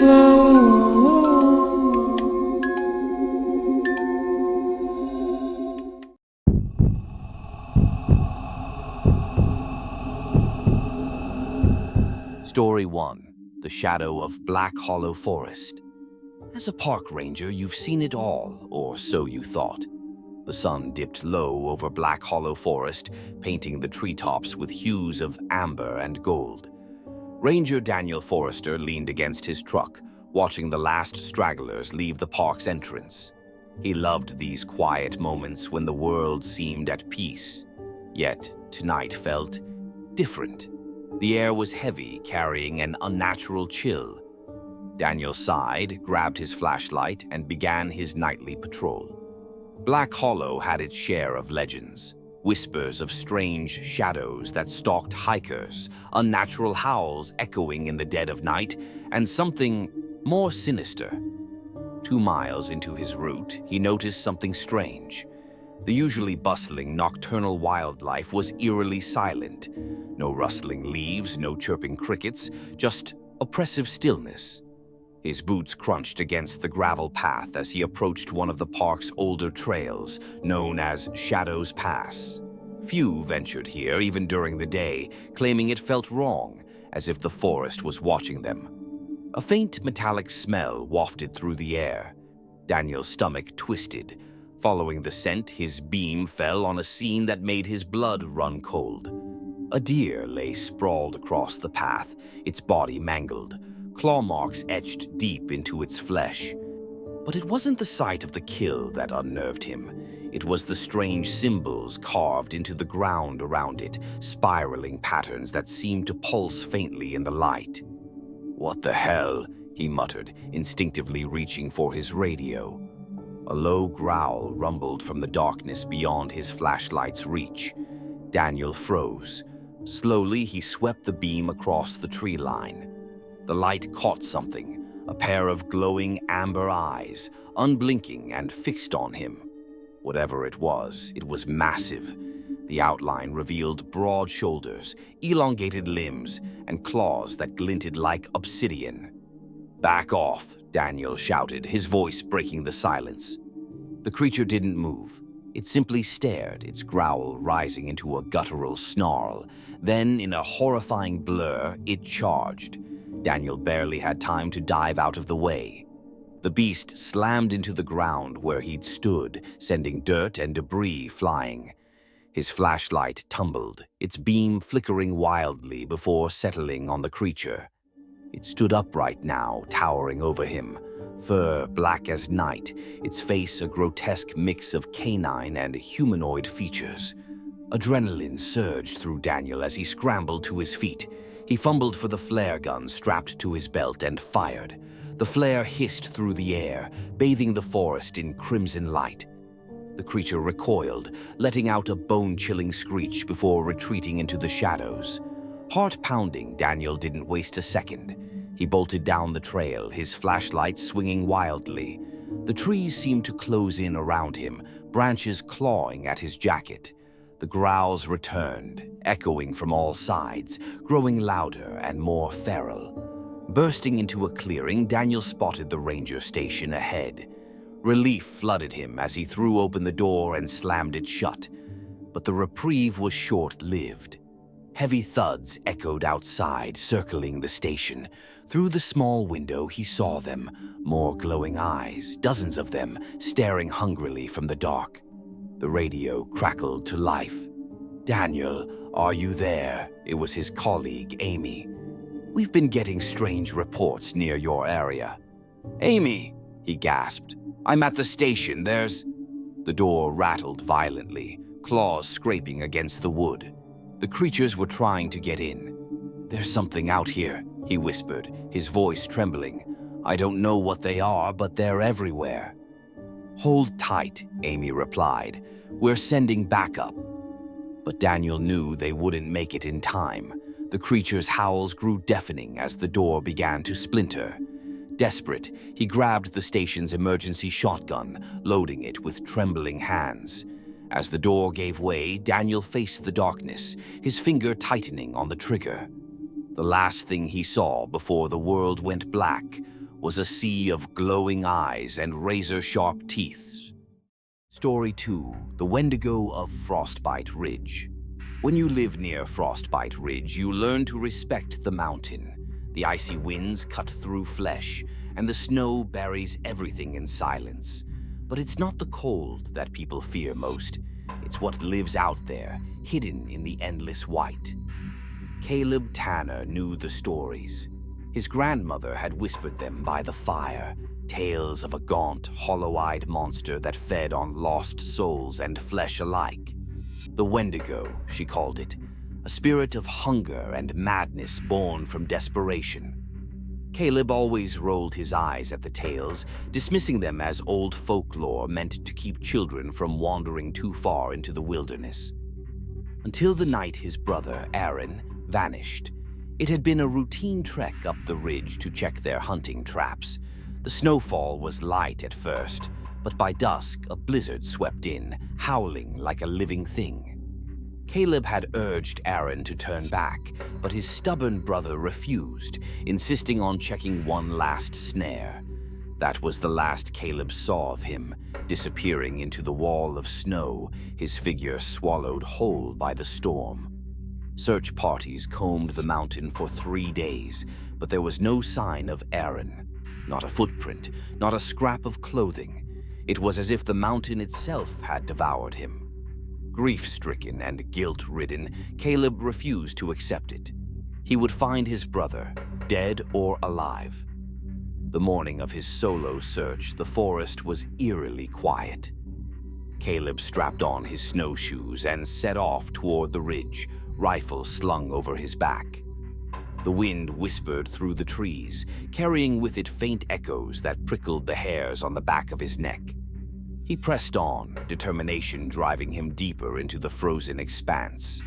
Story 1. The Shadow of Black Hollow Forest. As a park ranger, you've seen it all, or so you thought. The sun dipped low over Black Hollow Forest, painting the treetops with hues of amber and gold. Ranger Daniel Forrester leaned against his truck, watching the last stragglers leave the park's entrance. He loved these quiet moments when the world seemed at peace. Yet, tonight felt different. The air was heavy, carrying an unnatural chill. Daniel sighed, grabbed his flashlight, and began his nightly patrol. Black Hollow had its share of legends. Whispers of strange shadows that stalked hikers, unnatural howls echoing in the dead of night, and something more sinister. 2 miles into his route, he noticed something strange. The usually bustling nocturnal wildlife was eerily silent. No rustling leaves, no chirping crickets, just oppressive stillness. His boots crunched against the gravel path as he approached one of the park's older trails, known as Shadow's Pass. Few ventured here, even during the day, claiming it felt wrong, as if the forest was watching them. A faint metallic smell wafted through the air. Daniel's stomach twisted. Following the scent, his beam fell on a scene that made his blood run cold. A deer lay sprawled across the path, its body mangled, claw marks etched deep into its flesh. But it wasn't the sight of the kill that unnerved him. It was the strange symbols carved into the ground around it, spiraling patterns that seemed to pulse faintly in the light. "What the hell?" he muttered, instinctively reaching for his radio. A low growl rumbled from the darkness beyond his flashlight's reach. Daniel froze. Slowly, he swept the beam across the tree line. The light caught something, a pair of glowing amber eyes, unblinking and fixed on him. Whatever it was massive. The outline revealed broad shoulders, elongated limbs, and claws that glinted like obsidian. "Back off," Daniel shouted, his voice breaking the silence. The creature didn't move. It simply stared, its growl rising into a guttural snarl. Then, in a horrifying blur, it charged. Daniel barely had time to dive out of the way. The beast slammed into the ground where he'd stood, sending dirt and debris flying. His flashlight tumbled, its beam flickering wildly before settling on the creature. It stood upright now, towering over him, fur black as night, its face a grotesque mix of canine and humanoid features. Adrenaline surged through Daniel as he scrambled to his feet. He fumbled for the flare gun strapped to his belt and fired. The flare hissed through the air, bathing the forest in crimson light. The creature recoiled, letting out a bone-chilling screech before retreating into the shadows. Heart-pounding, Daniel didn't waste a second. He bolted down the trail, his flashlight swinging wildly. The trees seemed to close in around him, branches clawing at his jacket. The growls returned, echoing from all sides, growing louder and more feral. Bursting into a clearing, Daniel spotted the ranger station ahead. Relief flooded him as he threw open the door and slammed it shut. But the reprieve was short-lived. Heavy thuds echoed outside, circling the station. Through the small window, he saw them, more glowing eyes, dozens of them, staring hungrily from the dark. The radio crackled to life. "Daniel, are you there?" It was his colleague, Amy. "We've been getting strange reports near your area." "Amy," he gasped. "I'm at the station, there's—" The door rattled violently, claws scraping against the wood. The creatures were trying to get in. "There's something out here," he whispered, his voice trembling. "I don't know what they are, but they're everywhere." "Hold tight," Amy replied. "We're sending backup." But Daniel knew they wouldn't make it in time. The creature's howls grew deafening as the door began to splinter. Desperate, he grabbed the station's emergency shotgun, loading it with trembling hands. As the door gave way, Daniel faced the darkness, his finger tightening on the trigger. The last thing he saw before the world went black was a sea of glowing eyes and razor-sharp teeth. Story 2. The Wendigo of Frostbite Ridge. When you live near Frostbite Ridge, you learn to respect the mountain. The icy winds cut through flesh, and the snow buries everything in silence. But it's not the cold that people fear most. It's what lives out there, hidden in the endless white. Caleb Tanner knew the stories. His grandmother had whispered them by the fire, tales of a gaunt, hollow-eyed monster that fed on lost souls and flesh alike. The Wendigo, she called it, a spirit of hunger and madness born from desperation. Caleb always rolled his eyes at the tales, dismissing them as old folklore meant to keep children from wandering too far into the wilderness. Until the night his brother, Aaron, vanished. It had been a routine trek up the ridge to check their hunting traps. The snowfall was light at first, but by dusk a blizzard swept in, howling like a living thing. Caleb had urged Aaron to turn back, but his stubborn brother refused, insisting on checking one last snare. That was the last Caleb saw of him, disappearing into the wall of snow, his figure swallowed whole by the storm. Search parties combed the mountain for 3 days, but there was no sign of Aaron. Not a footprint, not a scrap of clothing. It was as if the mountain itself had devoured him. Grief-stricken and guilt-ridden, Caleb refused to accept it. He would find his brother, dead or alive. The morning of his solo search, the forest was eerily quiet. Caleb strapped on his snowshoes and set off toward the ridge, rifle slung over his back. The wind whispered through the trees, carrying with it faint echoes that prickled the hairs on the back of his neck. He pressed on, determination driving him deeper into the frozen expanse.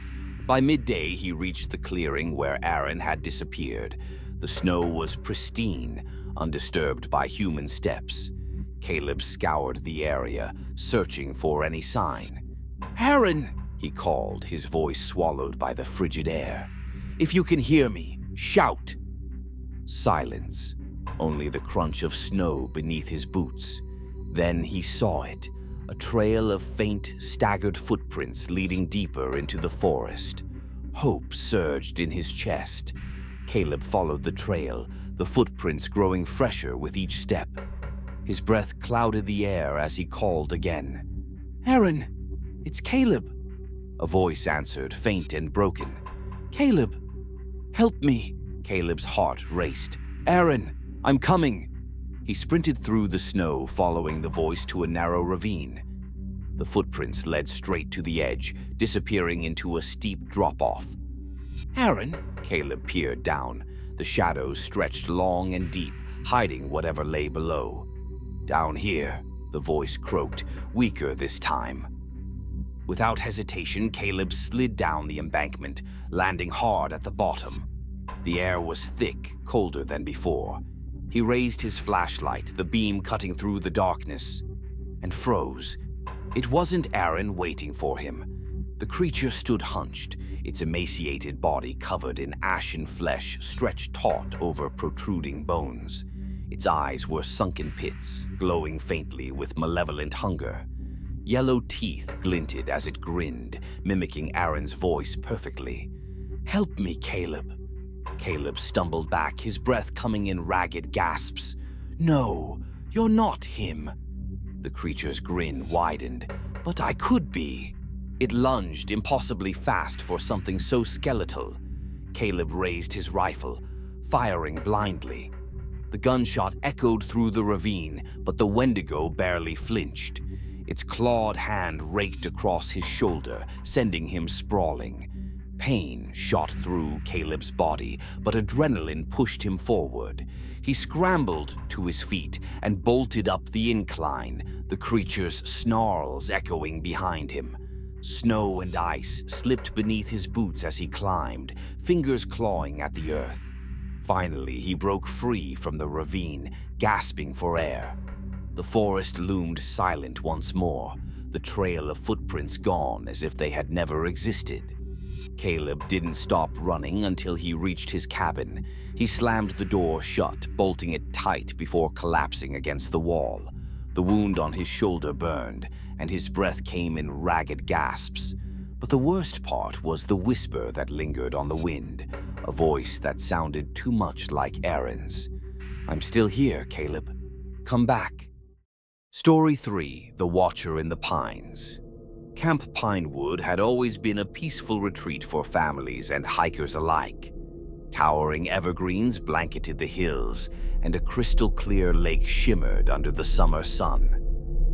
By midday, he reached the clearing where Aaron had disappeared. The snow was pristine, undisturbed by human steps. Caleb scoured the area, searching for any sign. "Aaron!" he called, his voice swallowed by the frigid air. "If you can hear me, shout!" Silence, only the crunch of snow beneath his boots. Then he saw it, a trail of faint, staggered footprints leading deeper into the forest. Hope surged in his chest. Caleb followed the trail, the footprints growing fresher with each step. His breath clouded the air as he called again. "Aaron, it's Caleb." A voice answered, faint and broken. "Caleb, help me." Caleb's heart raced. "Aaron, I'm coming." He sprinted through the snow, following the voice to a narrow ravine. The footprints led straight to the edge, disappearing into a steep drop-off. "Aaron?" Caleb peered down. The shadows stretched long and deep, hiding whatever lay below. "Down here," the voice croaked, weaker this time. Without hesitation, Caleb slid down the embankment, landing hard at the bottom. The air was thick, colder than before. He raised his flashlight, the beam cutting through the darkness, and froze. It wasn't Aaron waiting for him. The creature stood hunched, its emaciated body covered in ashen flesh stretched taut over protruding bones. Its eyes were sunken pits, glowing faintly with malevolent hunger. Yellow teeth glinted as it grinned, mimicking Aaron's voice perfectly. "Help me, Caleb." Caleb stumbled back, his breath coming in ragged gasps. "No, you're not him." The creature's grin widened. "But I could be." It lunged impossibly fast for something so skeletal. Caleb raised his rifle, firing blindly. The gunshot echoed through the ravine, but the Wendigo barely flinched. Its clawed hand raked across his shoulder, sending him sprawling. Pain shot through Caleb's body, but adrenaline pushed him forward. He scrambled to his feet and bolted up the incline, the creature's snarls echoing behind him. Snow and ice slipped beneath his boots as he climbed, fingers clawing at the earth. Finally, he broke free from the ravine, gasping for air. The forest loomed silent once more, the trail of footprints gone as if they had never existed. Caleb didn't stop running until he reached his cabin. He slammed the door shut, bolting it tight before collapsing against the wall. The wound on his shoulder burned, and his breath came in ragged gasps. But the worst part was the whisper that lingered on the wind, a voice that sounded too much like Aaron's. "I'm still here, Caleb. Come back." Story 3: The Watcher in the Pines. Camp Pinewood had always been a peaceful retreat for families and hikers alike. Towering evergreens blanketed the hills, and a crystal-clear lake shimmered under the summer sun.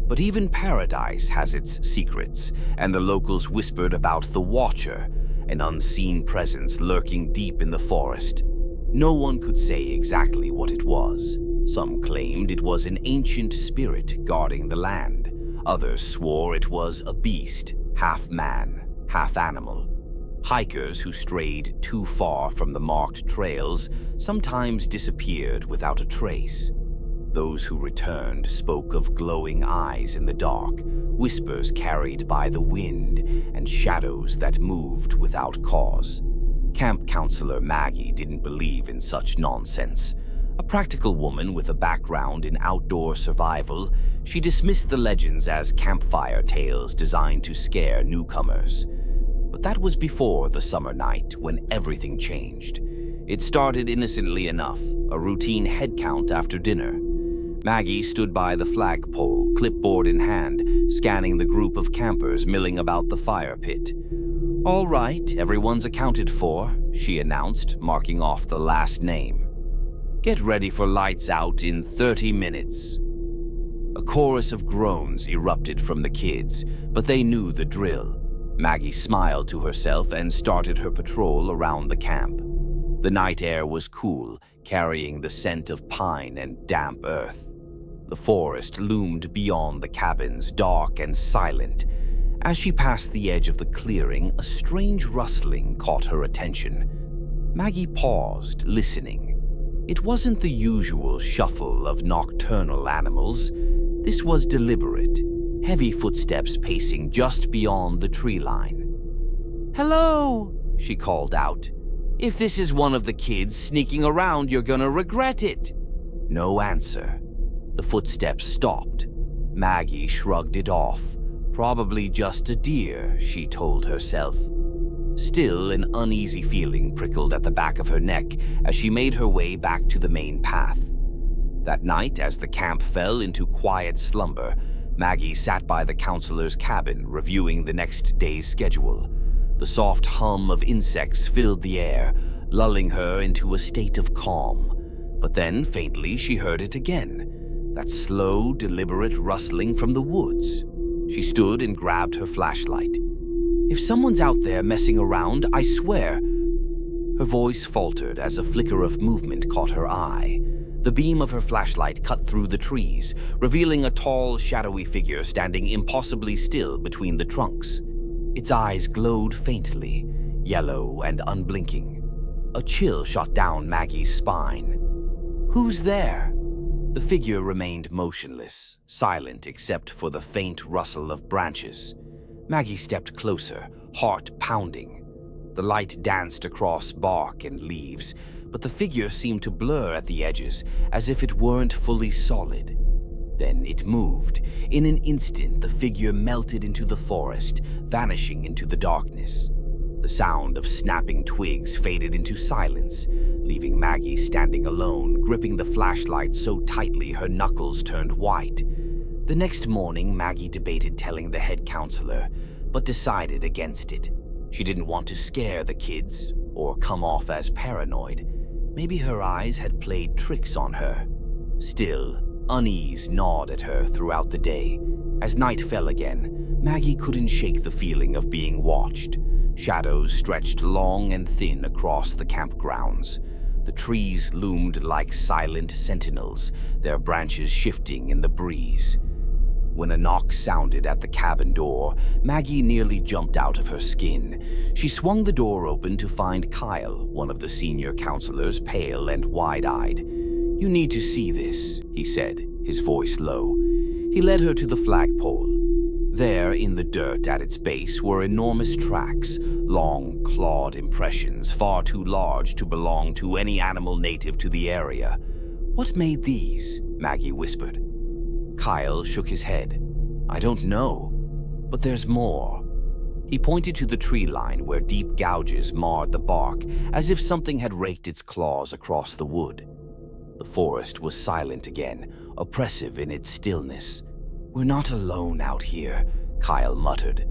But even paradise has its secrets, and the locals whispered about the Watcher, an unseen presence lurking deep in the forest. No one could say exactly what it was. Some claimed it was an ancient spirit guarding the land. Others swore it was a beast, half man, half animal. Hikers who strayed too far from the marked trails sometimes disappeared without a trace. Those who returned spoke of glowing eyes in the dark, whispers carried by the wind, and shadows that moved without cause. Camp counselor Maggie didn't believe in such nonsense. A practical woman with a background in outdoor survival, she dismissed the legends as campfire tales designed to scare newcomers. But that was before the summer night when everything changed. It started innocently enough, a routine head count after dinner. Maggie stood by the flagpole, clipboard in hand, scanning the group of campers milling about the fire pit. "All right, everyone's accounted for," she announced, marking off the last name. "Get ready for lights out in 30 minutes. A chorus of groans erupted from the kids, but they knew the drill. Maggie smiled to herself and started her patrol around the camp. The night air was cool, carrying the scent of pine and damp earth. The forest loomed beyond the cabins, dark and silent. As she passed the edge of the clearing, a strange rustling caught her attention. Maggie paused, listening. It wasn't the usual shuffle of nocturnal animals. This was deliberate, heavy footsteps pacing just beyond the tree line. "Hello," she called out. "If this is one of the kids sneaking around, you're gonna regret it." No answer. The footsteps stopped. Maggie shrugged it off. Probably just a deer, she told herself. Still, an uneasy feeling prickled at the back of her neck as she made her way back to the main path. That night, as the camp fell into quiet slumber, Maggie sat by the counselor's cabin, reviewing the next day's schedule. The soft hum of insects filled the air, lulling her into a state of calm. But then, faintly, she heard it again. That slow, deliberate rustling from the woods. She stood and grabbed her flashlight. "If someone's out there messing around, I swear." Her voice faltered as a flicker of movement caught her eye. The beam of her flashlight cut through the trees, revealing a tall, shadowy figure standing impossibly still between the trunks. Its eyes glowed faintly, yellow and unblinking. A chill shot down Maggie's spine. "Who's there?" The figure remained motionless, silent except for the faint rustle of branches. Maggie stepped closer, heart pounding. The light danced across bark and leaves, but the figure seemed to blur at the edges, as if it weren't fully solid. Then it moved. In an instant, the figure melted into the forest, vanishing into the darkness. The sound of snapping twigs faded into silence, leaving Maggie standing alone, gripping the flashlight so tightly her knuckles turned white. The next morning, Maggie debated telling the head counselor, but decided against it. She didn't want to scare the kids, or come off as paranoid. Maybe her eyes had played tricks on her. Still, unease gnawed at her throughout the day. As night fell again, Maggie couldn't shake the feeling of being watched. Shadows stretched long and thin across the campgrounds. The trees loomed like silent sentinels, their branches shifting in the breeze. When a knock sounded at the cabin door, Maggie nearly jumped out of her skin. She swung the door open to find Kyle, one of the senior counselors, pale and wide-eyed. "You need to see this," he said, his voice low. He led her to the flagpole. There, in the dirt at its base, were enormous tracks, long, clawed impressions far too large to belong to any animal native to the area. "What made these?" Maggie whispered. Kyle shook his head. "I don't know, but there's more." He pointed to the tree line where deep gouges marred the bark, as if something had raked its claws across the wood. The forest was silent again, oppressive in its stillness. "We're not alone out here," Kyle muttered.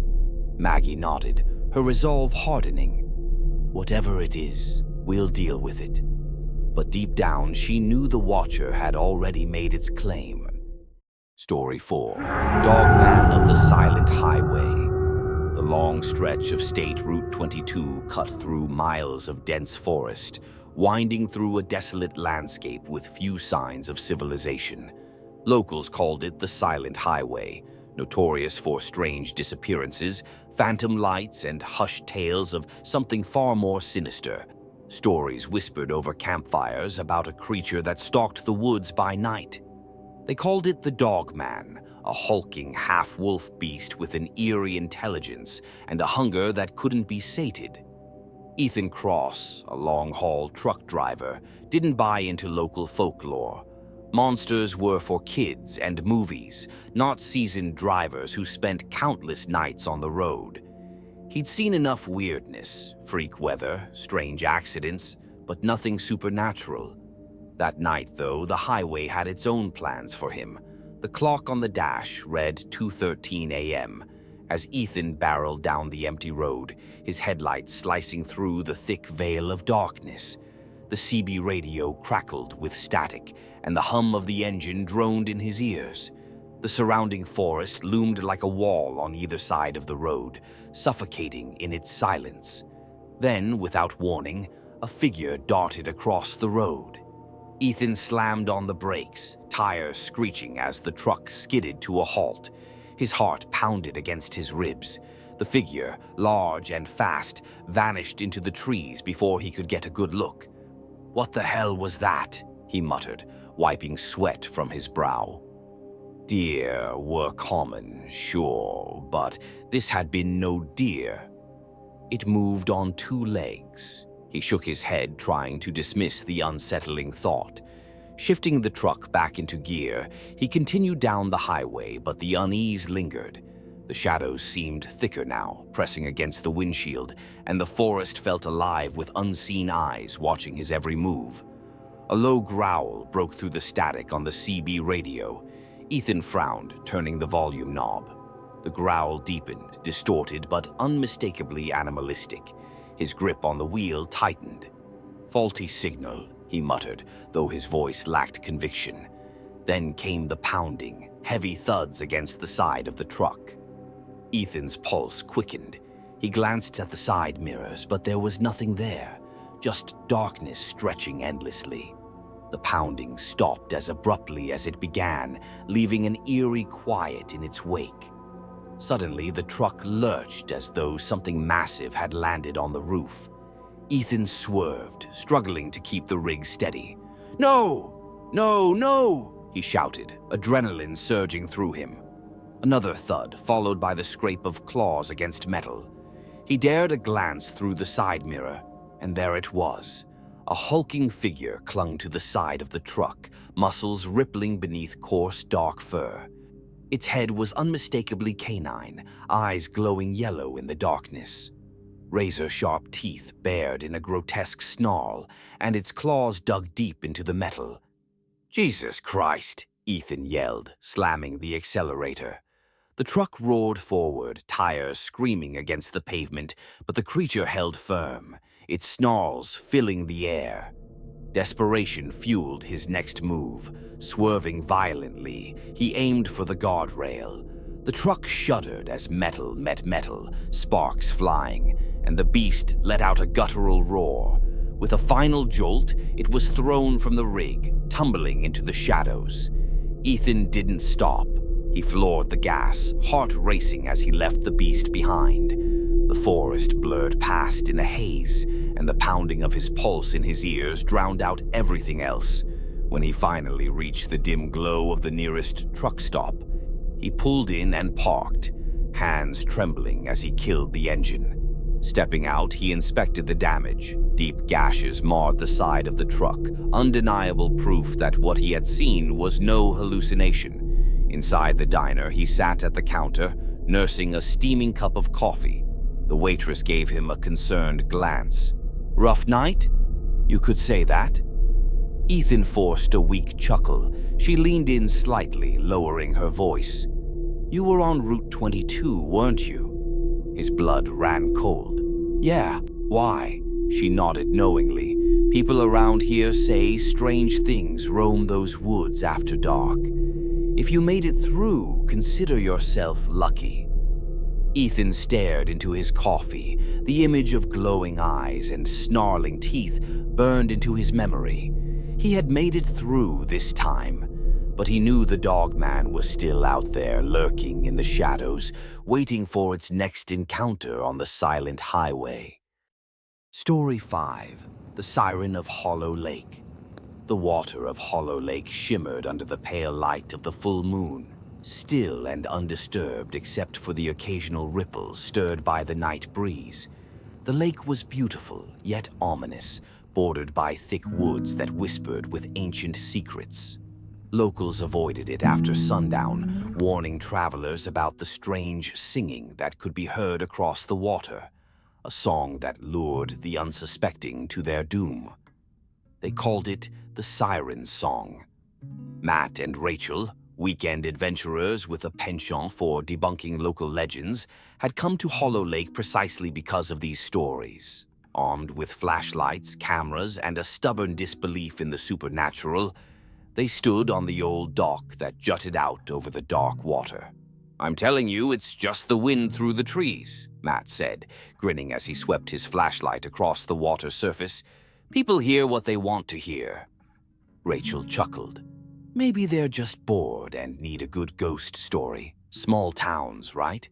Maggie nodded, her resolve hardening. "Whatever it is, we'll deal with it." But deep down, she knew the Watcher had already made its claim. Story 4. Dogman of the Silent Highway. The long stretch of State Route 22 cut through miles of dense forest, winding through a desolate landscape with few signs of civilization. Locals called it the Silent Highway, notorious for strange disappearances, phantom lights, and hushed tales of something far more sinister. Stories whispered over campfires about a creature that stalked the woods by night. They called it the Dogman, a hulking half-wolf beast with an eerie intelligence and a hunger that couldn't be sated. Ethan Cross, a long-haul truck driver, didn't buy into local folklore. Monsters were for kids and movies, not seasoned drivers who spent countless nights on the road. He'd seen enough weirdness, freak weather, strange accidents, but nothing supernatural. That night, though, the highway had its own plans for him. The clock on the dash read 2:13 a.m. as Ethan barreled down the empty road, his headlights slicing through the thick veil of darkness. The CB radio crackled with static, and the hum of the engine droned in his ears. The surrounding forest loomed like a wall on either side of the road, suffocating in its silence. Then, without warning, a figure darted across the road. Ethan slammed on the brakes, tires screeching as the truck skidded to a halt. His heart pounded against his ribs. The figure, large and fast, vanished into the trees before he could get a good look. "What the hell was that?" he muttered, wiping sweat from his brow. Deer were common, sure, but this had been no deer. It moved on two legs. He shook his head, trying to dismiss the unsettling thought. Shifting the truck back into gear, he continued down the highway, but the unease lingered. The shadows seemed thicker now, pressing against the windshield, and the forest felt alive with unseen eyes watching his every move. A low growl broke through the static on the CB radio. Ethan frowned, turning the volume knob. The growl deepened, distorted but unmistakably animalistic. His grip on the wheel tightened. "Faulty signal," he muttered, though his voice lacked conviction. Then came the pounding, heavy thuds against the side of the truck. Ethan's pulse quickened. He glanced at the side mirrors, but there was nothing there, just darkness stretching endlessly. The pounding stopped as abruptly as it began, leaving an eerie quiet in its wake. Suddenly, the truck lurched as though something massive had landed on the roof. Ethan swerved, struggling to keep the rig steady. "No! No! No!" he shouted, adrenaline surging through him. Another thud, followed by the scrape of claws against metal. He dared a glance through the side mirror, and there it was. A hulking figure clung to the side of the truck, muscles rippling beneath coarse, dark fur. Its head was unmistakably canine, eyes glowing yellow in the darkness. Razor-sharp teeth bared in a grotesque snarl, and its claws dug deep into the metal. "Jesus Christ!" Ethan yelled, slamming the accelerator. The truck roared forward, tires screaming against the pavement, but the creature held firm, its snarls filling the air. Desperation fueled his next move. Swerving violently, he aimed for the guardrail. The truck shuddered as metal met metal, sparks flying, and the beast let out a guttural roar. With a final jolt, it was thrown from the rig, tumbling into the shadows. Ethan didn't stop. He floored the gas, heart racing as he left the beast behind. The forest blurred past in a haze, and the pounding of his pulse in his ears drowned out everything else. When he finally reached the dim glow of the nearest truck stop, he pulled in and parked. hands trembling as he killed the engine. Stepping out, he inspected the damage. Deep gashes marred the side of the truck, undeniable proof that what he had seen was no hallucination. Inside the diner, he sat at the counter, nursing a steaming cup of coffee. The waitress gave him a concerned glance. "Rough night? You could say that." Ethan forced a weak chuckle. She leaned in slightly, lowering her voice. "You were on Route 22, weren't you?" His blood ran cold. "Yeah, why?" She nodded knowingly. "People around here say strange things roam those woods after dark. If you made it through, consider yourself lucky." Ethan stared into his coffee. The image of glowing eyes and snarling teeth burned into his memory. He had made it through this time, but he knew the Dogman was still out there, lurking in the shadows, waiting for its next encounter on the silent highway. Story 5. The Siren of Hollow Lake. The water of Hollow Lake shimmered under the pale light of the full moon, still and undisturbed except for the occasional ripple stirred by the night breeze. The lake was beautiful, yet ominous, bordered by thick woods that whispered with ancient secrets. Locals avoided it after sundown, warning travelers about the strange singing that could be heard across the water, a song that lured the unsuspecting to their doom. They called it the Siren Song. Matt and Rachel, weekend adventurers with a penchant for debunking local legends, had come to Hollow Lake precisely because of these stories. Armed with flashlights, cameras, and a stubborn disbelief in the supernatural, they stood on the old dock that jutted out over the dark water. "I'm telling you, it's just the wind through the trees," Matt said, grinning as he swept his flashlight across the water surface. "People hear what they want to hear." Rachel chuckled. "Maybe they're just bored and need a good ghost story. Small towns, right?"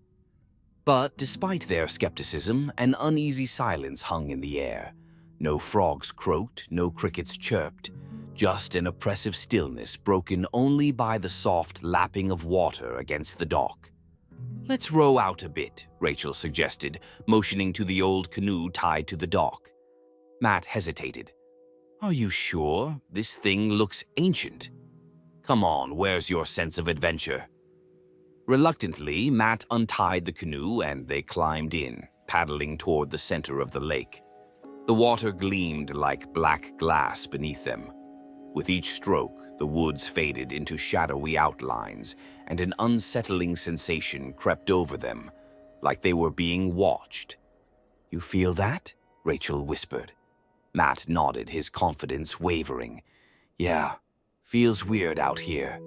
But despite their skepticism, an uneasy silence hung in the air. No frogs croaked, no crickets chirped, just an oppressive stillness broken only by the soft lapping of water against the dock. "Let's row out a bit," Rachel suggested, motioning to the old canoe tied to the dock. Matt hesitated. "Are you sure? This thing looks ancient." "Come on, where's your sense of adventure?" Reluctantly, Matt untied the canoe and they climbed in, paddling toward the center of the lake. The water gleamed like black glass beneath them. With each stroke, the woods faded into shadowy outlines, and an unsettling sensation crept over them, like they were being watched. "You feel that?" Rachel whispered. Matt nodded, his confidence wavering. "Yeah, feels weird out here."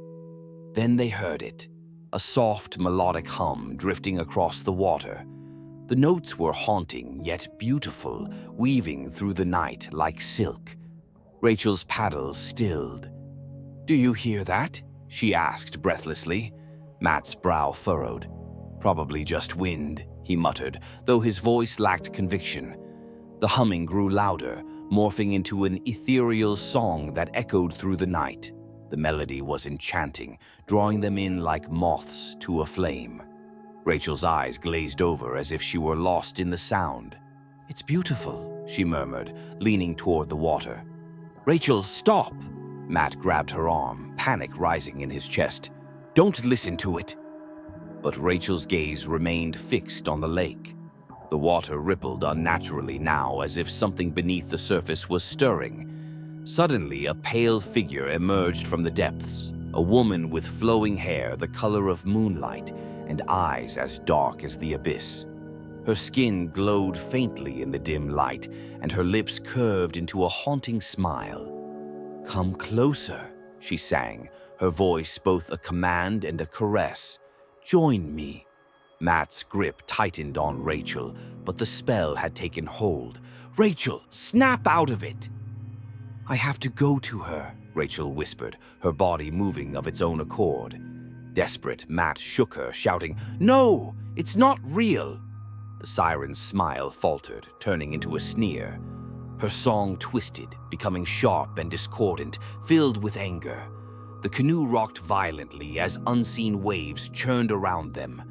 Then they heard it, a soft melodic hum drifting across the water. The notes were haunting yet beautiful, weaving through the night like silk. Rachel's paddle stilled. "Do you hear that?" she asked breathlessly. Matt's brow furrowed. "Probably just wind," he muttered, though his voice lacked conviction. The humming grew louder, morphing into an ethereal song that echoed through the night. The melody was enchanting, drawing them in like moths to a flame. Rachel's eyes glazed over as if she were lost in the sound. "It's beautiful," she murmured, leaning toward the water. "Rachel, stop!" Matt grabbed her arm, panic rising in his chest. "Don't listen to it!" But Rachel's gaze remained fixed on the lake. The water rippled unnaturally now, as if something beneath the surface was stirring. Suddenly, a pale figure emerged from the depths, a woman with flowing hair the color of moonlight and eyes as dark as the abyss. Her skin glowed faintly in the dim light, and her lips curved into a haunting smile. "Come closer," she sang, her voice both a command and a caress. "Join me." Matt's grip tightened on Rachel, but the spell had taken hold. "Rachel, snap out of it!" "I have to go to her," Rachel whispered, her body moving of its own accord. Desperate, Matt shook her, shouting, "No, it's not real!" The siren's smile faltered, turning into a sneer. Her song twisted, becoming sharp and discordant, filled with anger. The canoe rocked violently as unseen waves churned around them.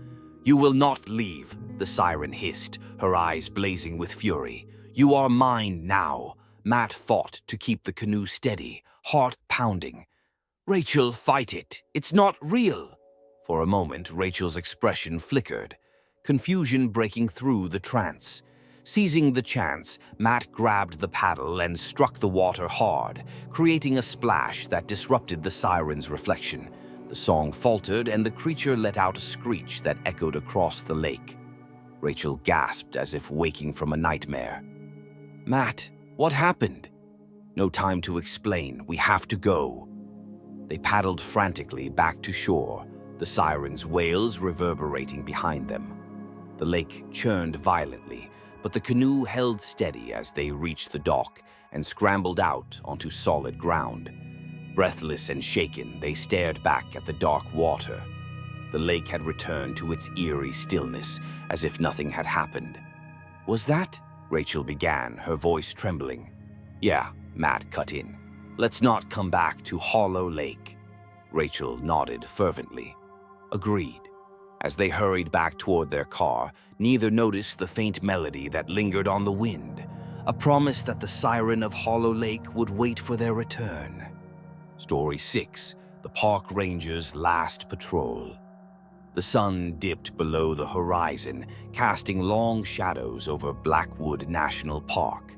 "You will not leave," the siren hissed, her eyes blazing with fury. "You are mine now." Matt fought to keep the canoe steady, heart pounding. "Rachel, fight it. It's not real." For a moment, Rachel's expression flickered, confusion breaking through the trance. Seizing the chance, Matt grabbed the paddle and struck the water hard, creating a splash that disrupted the siren's reflection. The song faltered, and the creature let out a screech that echoed across the lake. Rachel gasped as if waking from a nightmare. "Matt, what happened?" "No time to explain. We have to go." They paddled frantically back to shore, the siren's wails reverberating behind them. The lake churned violently, but the canoe held steady as they reached the dock and scrambled out onto solid ground. Breathless and shaken, they stared back at the dark water. The lake had returned to its eerie stillness, as if nothing had happened. "Was that?" Rachel began, her voice trembling. "Yeah," Matt cut in. "Let's not come back to Hollow Lake." Rachel nodded fervently. Agreed. As they hurried back toward their car, neither noticed the faint melody that lingered on the wind, a promise that the siren of Hollow Lake would wait for their return. Story 6. The Park Ranger's Last Patrol. The sun dipped below the horizon, casting long shadows over Blackwood National Park.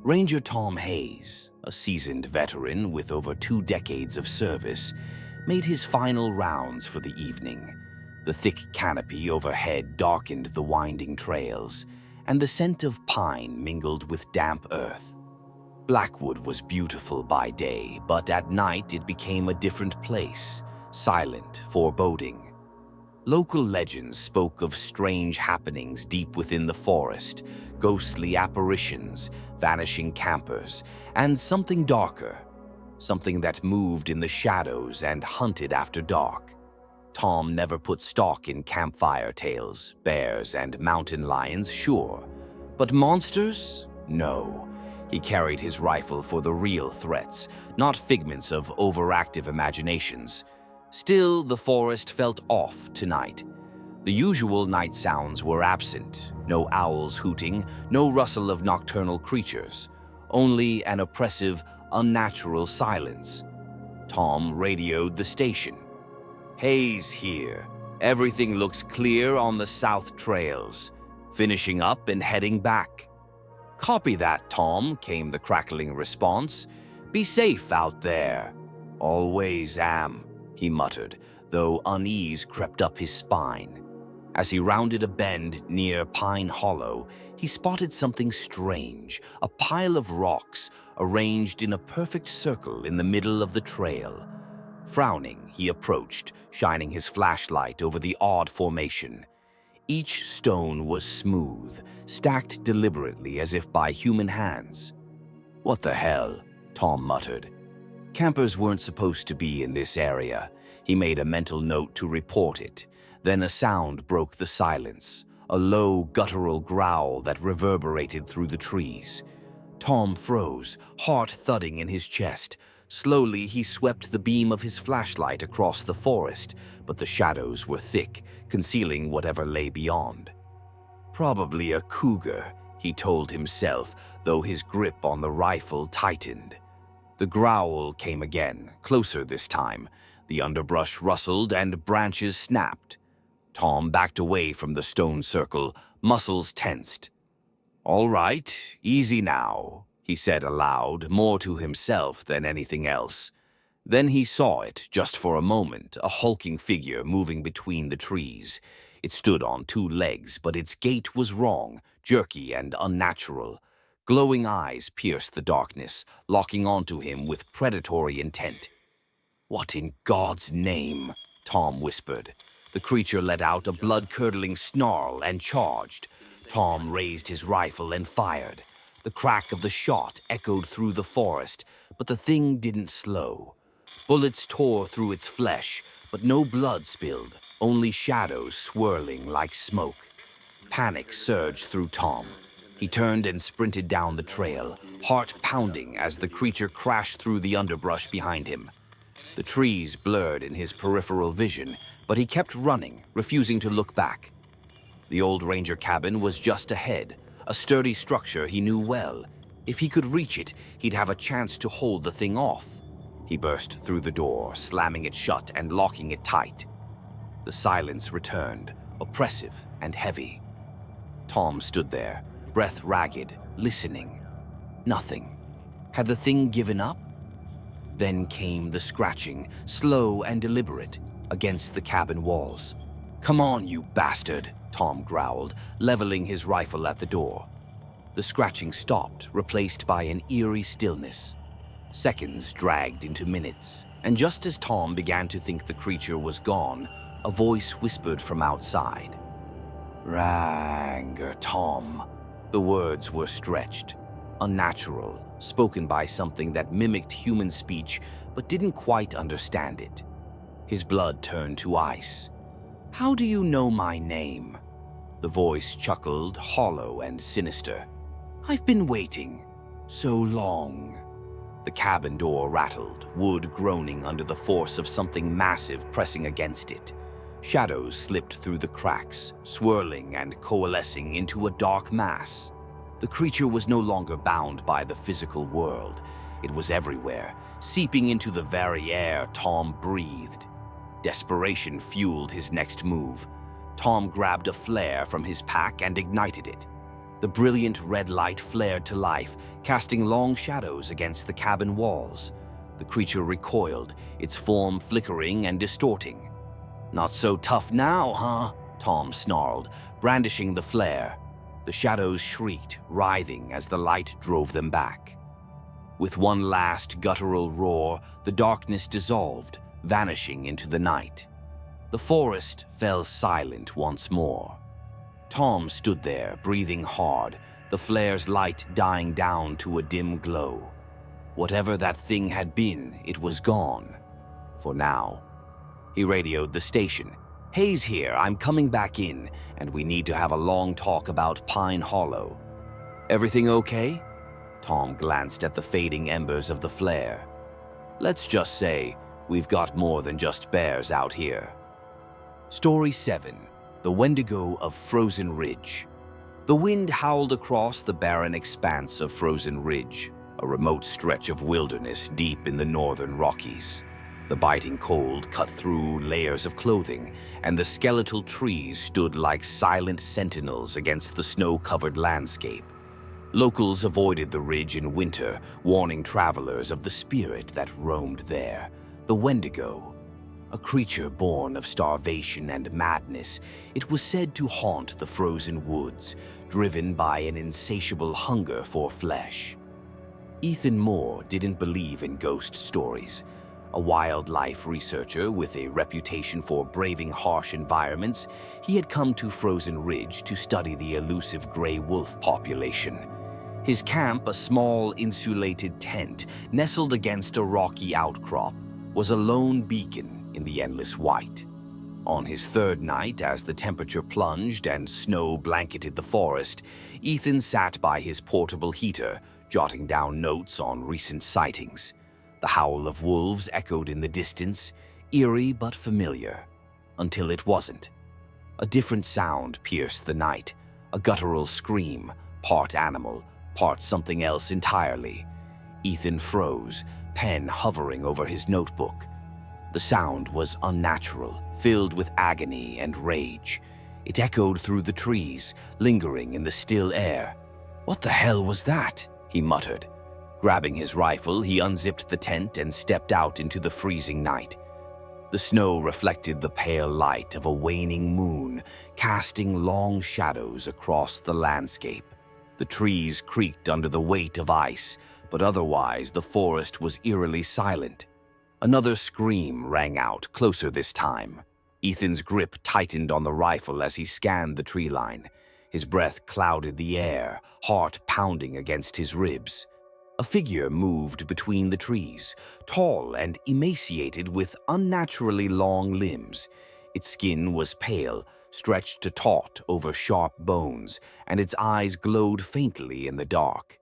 Ranger Tom Hayes, a seasoned veteran with over 2 decades of service, made his final rounds for the evening. The thick canopy overhead darkened the winding trails, and the scent of pine mingled with damp earth. Blackwood was beautiful by day, but at night it became a different place, silent, foreboding. Local legends spoke of strange happenings deep within the forest, ghostly apparitions, vanishing campers, and something darker, something that moved in the shadows and hunted after dark. Tom never put stock in campfire tales, bears and mountain lions, sure. But monsters? No. He carried his rifle for the real threats, not figments of overactive imaginations. Still, the forest felt off tonight. The usual night sounds were absent. No owls hooting, no rustle of nocturnal creatures. Only an oppressive, unnatural silence. Tom radioed the station. "Hayes here. Everything looks clear on the south trails. Finishing up and heading back." "Copy that, Tom," came the crackling response. "Be safe out there." "Always am," he muttered, though unease crept up his spine. As he rounded a bend near Pine Hollow, he spotted something strange, a pile of rocks arranged in a perfect circle in the middle of the trail. Frowning, he approached, shining his flashlight over the odd formation. Each stone was smooth, stacked deliberately as if by human hands. "What the hell?" Tom muttered. Campers weren't supposed to be in this area. He made a mental note to report it. Then a sound broke the silence, a low, guttural growl that reverberated through the trees. Tom froze, heart thudding in his chest. Slowly, he swept the beam of his flashlight across the forest, but the shadows were thick, concealing whatever lay beyond. Probably a cougar, he told himself, though his grip on the rifle tightened. The growl came again, closer this time. The underbrush rustled and branches snapped. Tom backed away from the stone circle, muscles tensed. "All right, easy now," he said aloud, more to himself than anything else. Then he saw it, just for a moment, a hulking figure moving between the trees. It stood on 2 legs, but its gait was wrong, jerky and unnatural. Glowing eyes pierced the darkness, locking onto him with predatory intent. "What in God's name?" Tom whispered. The creature let out a blood-curdling snarl and charged. Tom raised his rifle and fired. The crack of the shot echoed through the forest, but the thing didn't slow. Bullets tore through its flesh, but no blood spilled, only shadows swirling like smoke. Panic surged through Tom. He turned and sprinted down the trail, heart pounding as the creature crashed through the underbrush behind him. The trees blurred in his peripheral vision, but he kept running, refusing to look back. The old ranger cabin was just ahead, a sturdy structure he knew well. If he could reach it, he'd have a chance to hold the thing off. He burst through the door, slamming it shut and locking it tight. The silence returned, oppressive and heavy. Tom stood there, breath ragged, listening. Nothing. Had the thing given up? Then came the scratching, slow and deliberate, against the cabin walls. "Come on, you bastard," Tom growled, leveling his rifle at the door. The scratching stopped, replaced by an eerie stillness. Seconds dragged into minutes, and just as Tom began to think the creature was gone, a voice whispered from outside. "Ranger, Tom." The words were stretched, unnatural, spoken by something that mimicked human speech but didn't quite understand it. His blood turned to ice. "How do you know my name?" The voice chuckled, hollow and sinister. "I've been waiting so long." The cabin door rattled, wood groaning under the force of something massive pressing against it. Shadows slipped through the cracks, swirling and coalescing into a dark mass. The creature was no longer bound by the physical world. It was everywhere, seeping into the very air Tom breathed. Desperation fueled his next move. Tom grabbed a flare from his pack and ignited it. The brilliant red light flared to life, casting long shadows against the cabin walls. The creature recoiled, its form flickering and distorting. "Not so tough now, huh?" Tom snarled, brandishing the flare. The shadows shrieked, writhing as the light drove them back. With one last guttural roar, the darkness dissolved, vanishing into the night. The forest fell silent once more. Tom stood there, breathing hard, the flare's light dying down to a dim glow. Whatever that thing had been, it was gone. For now. He radioed the station. "Hayes here, I'm coming back in, and we need to have a long talk about Pine Hollow." "Everything okay?" Tom glanced at the fading embers of the flare. "Let's just say, we've got more than just bears out here." Story 7. The Wendigo of Frozen Ridge. The wind howled across the barren expanse of Frozen Ridge, a remote stretch of wilderness deep in the northern Rockies. The biting cold cut through layers of clothing, and the skeletal trees stood like silent sentinels against the snow-covered landscape. Locals avoided the ridge in winter, warning travelers of the spirit that roamed there, the Wendigo. A creature born of starvation and madness, it was said to haunt the frozen woods, driven by an insatiable hunger for flesh. Ethan Moore didn't believe in ghost stories. A wildlife researcher with a reputation for braving harsh environments, he had come to Frozen Ridge to study the elusive gray wolf population. His camp, a small insulated tent nestled against a rocky outcrop, was a lone beacon in the endless white. On his third night, as the temperature plunged and snow blanketed the forest, Ethan sat by his portable heater, jotting down notes on recent sightings. The howl of wolves echoed in the distance, eerie but familiar, until it wasn't. A different sound pierced the night, a guttural scream, part animal, part something else entirely. Ethan froze, pen hovering over his notebook. The sound was unnatural, filled with agony and rage. It echoed through the trees, lingering in the still air. "What the hell was that?" he muttered. Grabbing his rifle, he unzipped the tent and stepped out into the freezing night. The snow reflected the pale light of a waning moon, casting long shadows across the landscape. The trees creaked under the weight of ice, but otherwise the forest was eerily silent. Another scream rang out, closer this time. Ethan's grip tightened on the rifle as he scanned the tree line. His breath clouded the air, heart pounding against his ribs. A figure moved between the trees, tall and emaciated with unnaturally long limbs. Its skin was pale, stretched taut over sharp bones, and its eyes glowed faintly in the dark.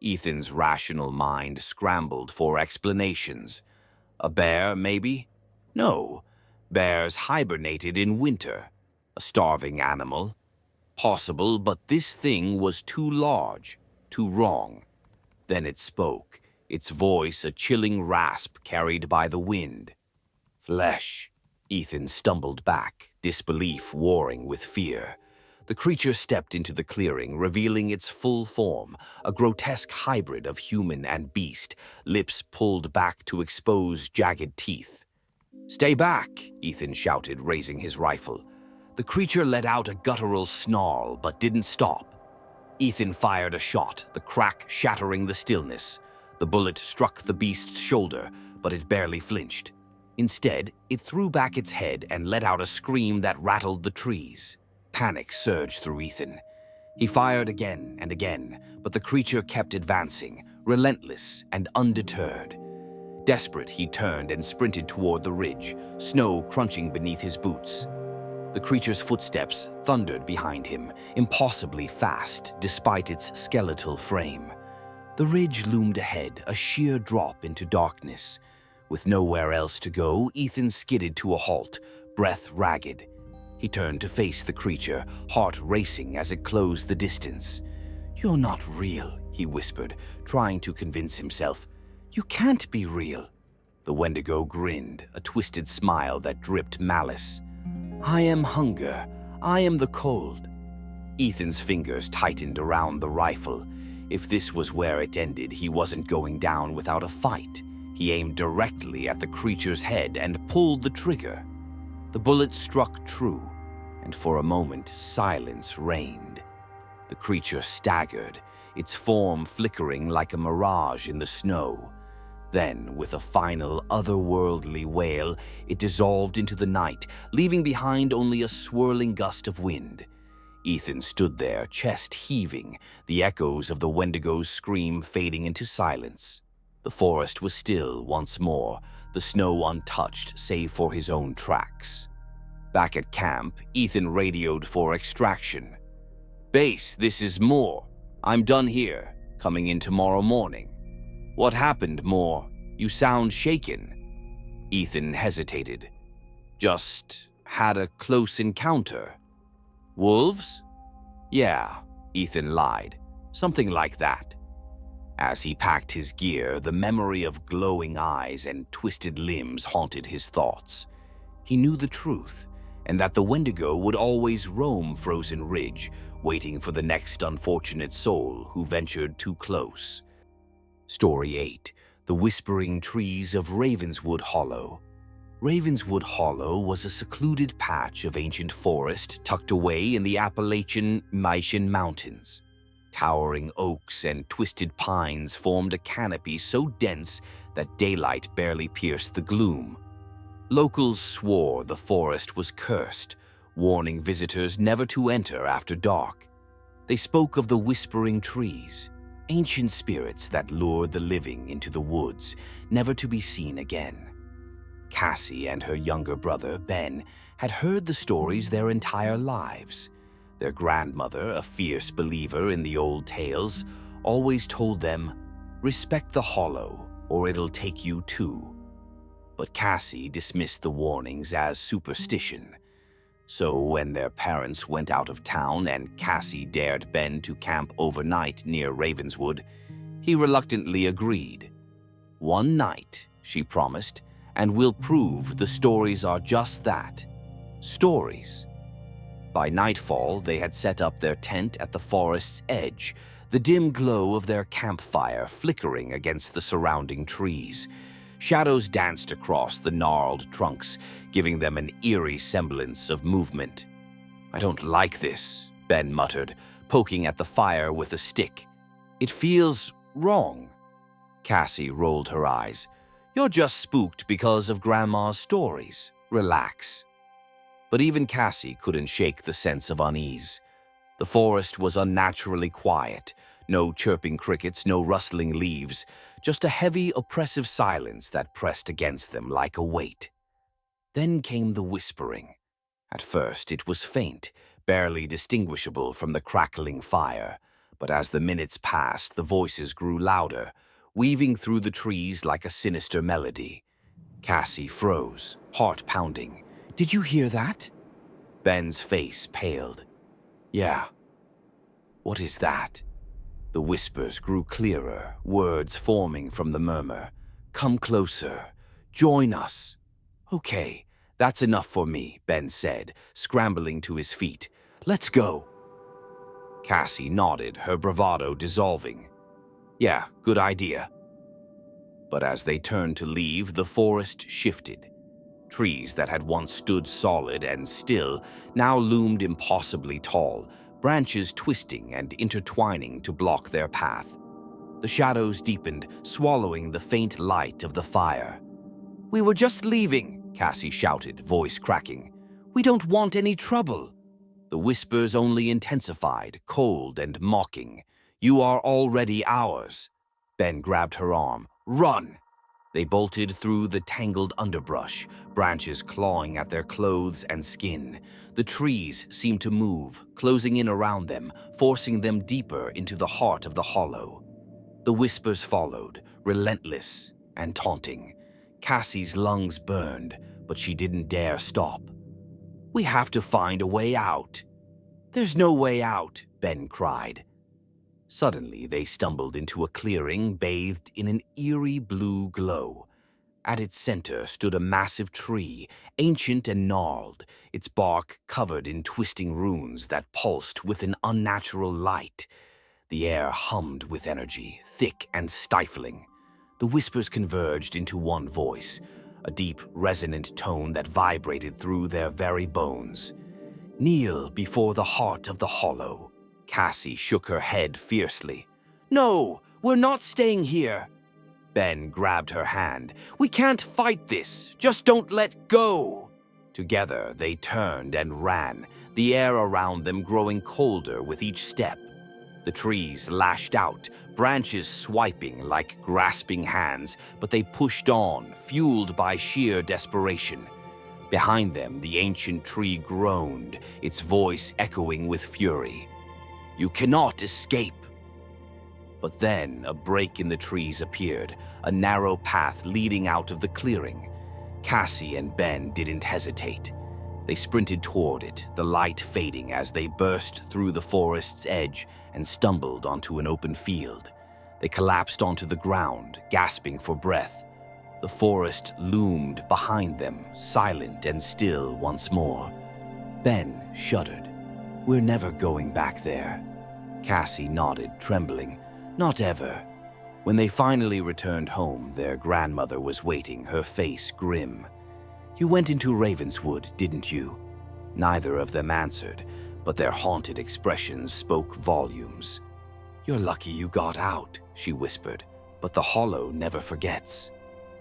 Ethan's rational mind scrambled for explanations. A bear, maybe? No. Bears hibernated in winter. A starving animal. Possible, but this thing was too large, too wrong. Then it spoke, its voice a chilling rasp carried by the wind. Flesh. Ethan stumbled back, disbelief warring with fear. The creature stepped into the clearing, revealing its full form, a grotesque hybrid of human and beast, lips pulled back to expose jagged teeth. "Stay back," Ethan shouted, raising his rifle. The creature let out a guttural snarl, but didn't stop. Ethan fired a shot, the crack shattering the stillness. The bullet struck the beast's shoulder, but it barely flinched. Instead, it threw back its head and let out a scream that rattled the trees. Panic surged through Ethan. He fired again and again, but the creature kept advancing, relentless and undeterred. Desperate, he turned and sprinted toward the ridge, snow crunching beneath his boots. The creature's footsteps thundered behind him, impossibly fast despite its skeletal frame. The ridge loomed ahead, a sheer drop into darkness. With nowhere else to go, Ethan skidded to a halt, breath ragged. He turned to face the creature, heart racing as it closed the distance. "You're not real," he whispered, trying to convince himself. "You can't be real." The Wendigo grinned, a twisted smile that dripped malice. "I am hunger. I am the cold." Ethan's fingers tightened around the rifle. If this was where it ended, he wasn't going down without a fight. He aimed directly at the creature's head and pulled the trigger. The bullet struck true, and for a moment silence reigned. The creature staggered, its form flickering like a mirage in the snow. Then, with a final otherworldly wail, it dissolved into the night, leaving behind only a swirling gust of wind. Ethan stood there, chest heaving, the echoes of the Wendigo's scream fading into silence. The forest was still once more, the snow untouched save for his own tracks. Back at camp, Ethan radioed for extraction. "Base, this is Moore. I'm done here, coming in tomorrow morning." "What happened, Moore? You sound shaken." Ethan hesitated. "Just had a close encounter." "Wolves?" "Yeah," Ethan lied. "Something like that." As he packed his gear, the memory of glowing eyes and twisted limbs haunted his thoughts. He knew the truth, and that the Wendigo would always roam Frozen Ridge, waiting for the next unfortunate soul who ventured too close. Story 8. The Whispering Trees of Ravenswood Hollow. Ravenswood Hollow was a secluded patch of ancient forest tucked away in the Appalachian Mountains. Towering oaks and twisted pines formed a canopy so dense that daylight barely pierced the gloom. Locals swore the forest was cursed, warning visitors never to enter after dark. They spoke of the whispering trees, ancient spirits that lured the living into the woods, never to be seen again. Cassie and her younger brother, Ben, had heard the stories their entire lives. Their grandmother, a fierce believer in the old tales, always told them, "Respect the hollow, or it'll take you too." But Cassie dismissed the warnings as superstition. So when their parents went out of town and Cassie dared Ben to camp overnight near Ravenswood, he reluctantly agreed. "One night," she promised, "and we'll prove the stories are just that, stories." By nightfall, they had set up their tent at the forest's edge, the dim glow of their campfire flickering against the surrounding trees. Shadows danced across the gnarled trunks, giving them an eerie semblance of movement. "I don't like this," Ben muttered, poking at the fire with a stick. "It feels wrong." Cassie rolled her eyes. "You're just spooked because of Grandma's stories. Relax." But even Cassie couldn't shake the sense of unease. The forest was unnaturally quiet. No chirping crickets, no rustling leaves, just a heavy, oppressive silence that pressed against them like a weight. Then came the whispering. At first it was faint, barely distinguishable from the crackling fire, but as the minutes passed, the voices grew louder, weaving through the trees like a sinister melody. Cassie froze, heart pounding. "Did you hear that?" Ben's face paled. "Yeah." "What is that?" The whispers grew clearer, words forming from the murmur. "Come closer. Join us." "Okay, that's enough for me," Ben said, scrambling to his feet. "Let's go." Cassie nodded, her bravado dissolving. "Yeah, good idea." But as they turned to leave, the forest shifted. Trees that had once stood solid and still now loomed impossibly tall, branches twisting and intertwining to block their path. The shadows deepened, swallowing the faint light of the fire. "We were just leaving," Cassie shouted, voice cracking. "We don't want any trouble." The whispers only intensified, cold and mocking. "You are already ours." Ben grabbed her arm. "Run!" They bolted through the tangled underbrush, branches clawing at their clothes and skin. The trees seemed to move, closing in around them, forcing them deeper into the heart of the hollow. The whispers followed, relentless and taunting. Cassie's lungs burned, but she didn't dare stop. "We have to find a way out." "There's no way out," Ben cried. Suddenly, they stumbled into a clearing bathed in an eerie blue glow. At its center stood a massive tree, ancient and gnarled, its bark covered in twisting runes that pulsed with an unnatural light. The air hummed with energy, thick and stifling. The whispers converged into one voice, a deep, resonant tone that vibrated through their very bones. "Kneel before the heart of the hollow." Cassie shook her head fiercely. "No, we're not staying here." Ben grabbed her hand. "We can't fight this. Just don't let go." Together, they turned and ran, the air around them growing colder with each step. The trees lashed out, branches swiping like grasping hands, but they pushed on, fueled by sheer desperation. Behind them, the ancient tree groaned, its voice echoing with fury. "You cannot escape." But then a break in the trees appeared, a narrow path leading out of the clearing. Cassie and Ben didn't hesitate. They sprinted toward it, the light fading as they burst through the forest's edge and stumbled onto an open field. They collapsed onto the ground, gasping for breath. The forest loomed behind them, silent and still once more. Ben shuddered. "We're never going back there." Cassie nodded, trembling. "Not ever." When they finally returned home, their grandmother was waiting, her face grim. "You went into Ravenswood, didn't you?" Neither of them answered, but their haunted expressions spoke volumes. "You're lucky you got out," she whispered, "but the hollow never forgets."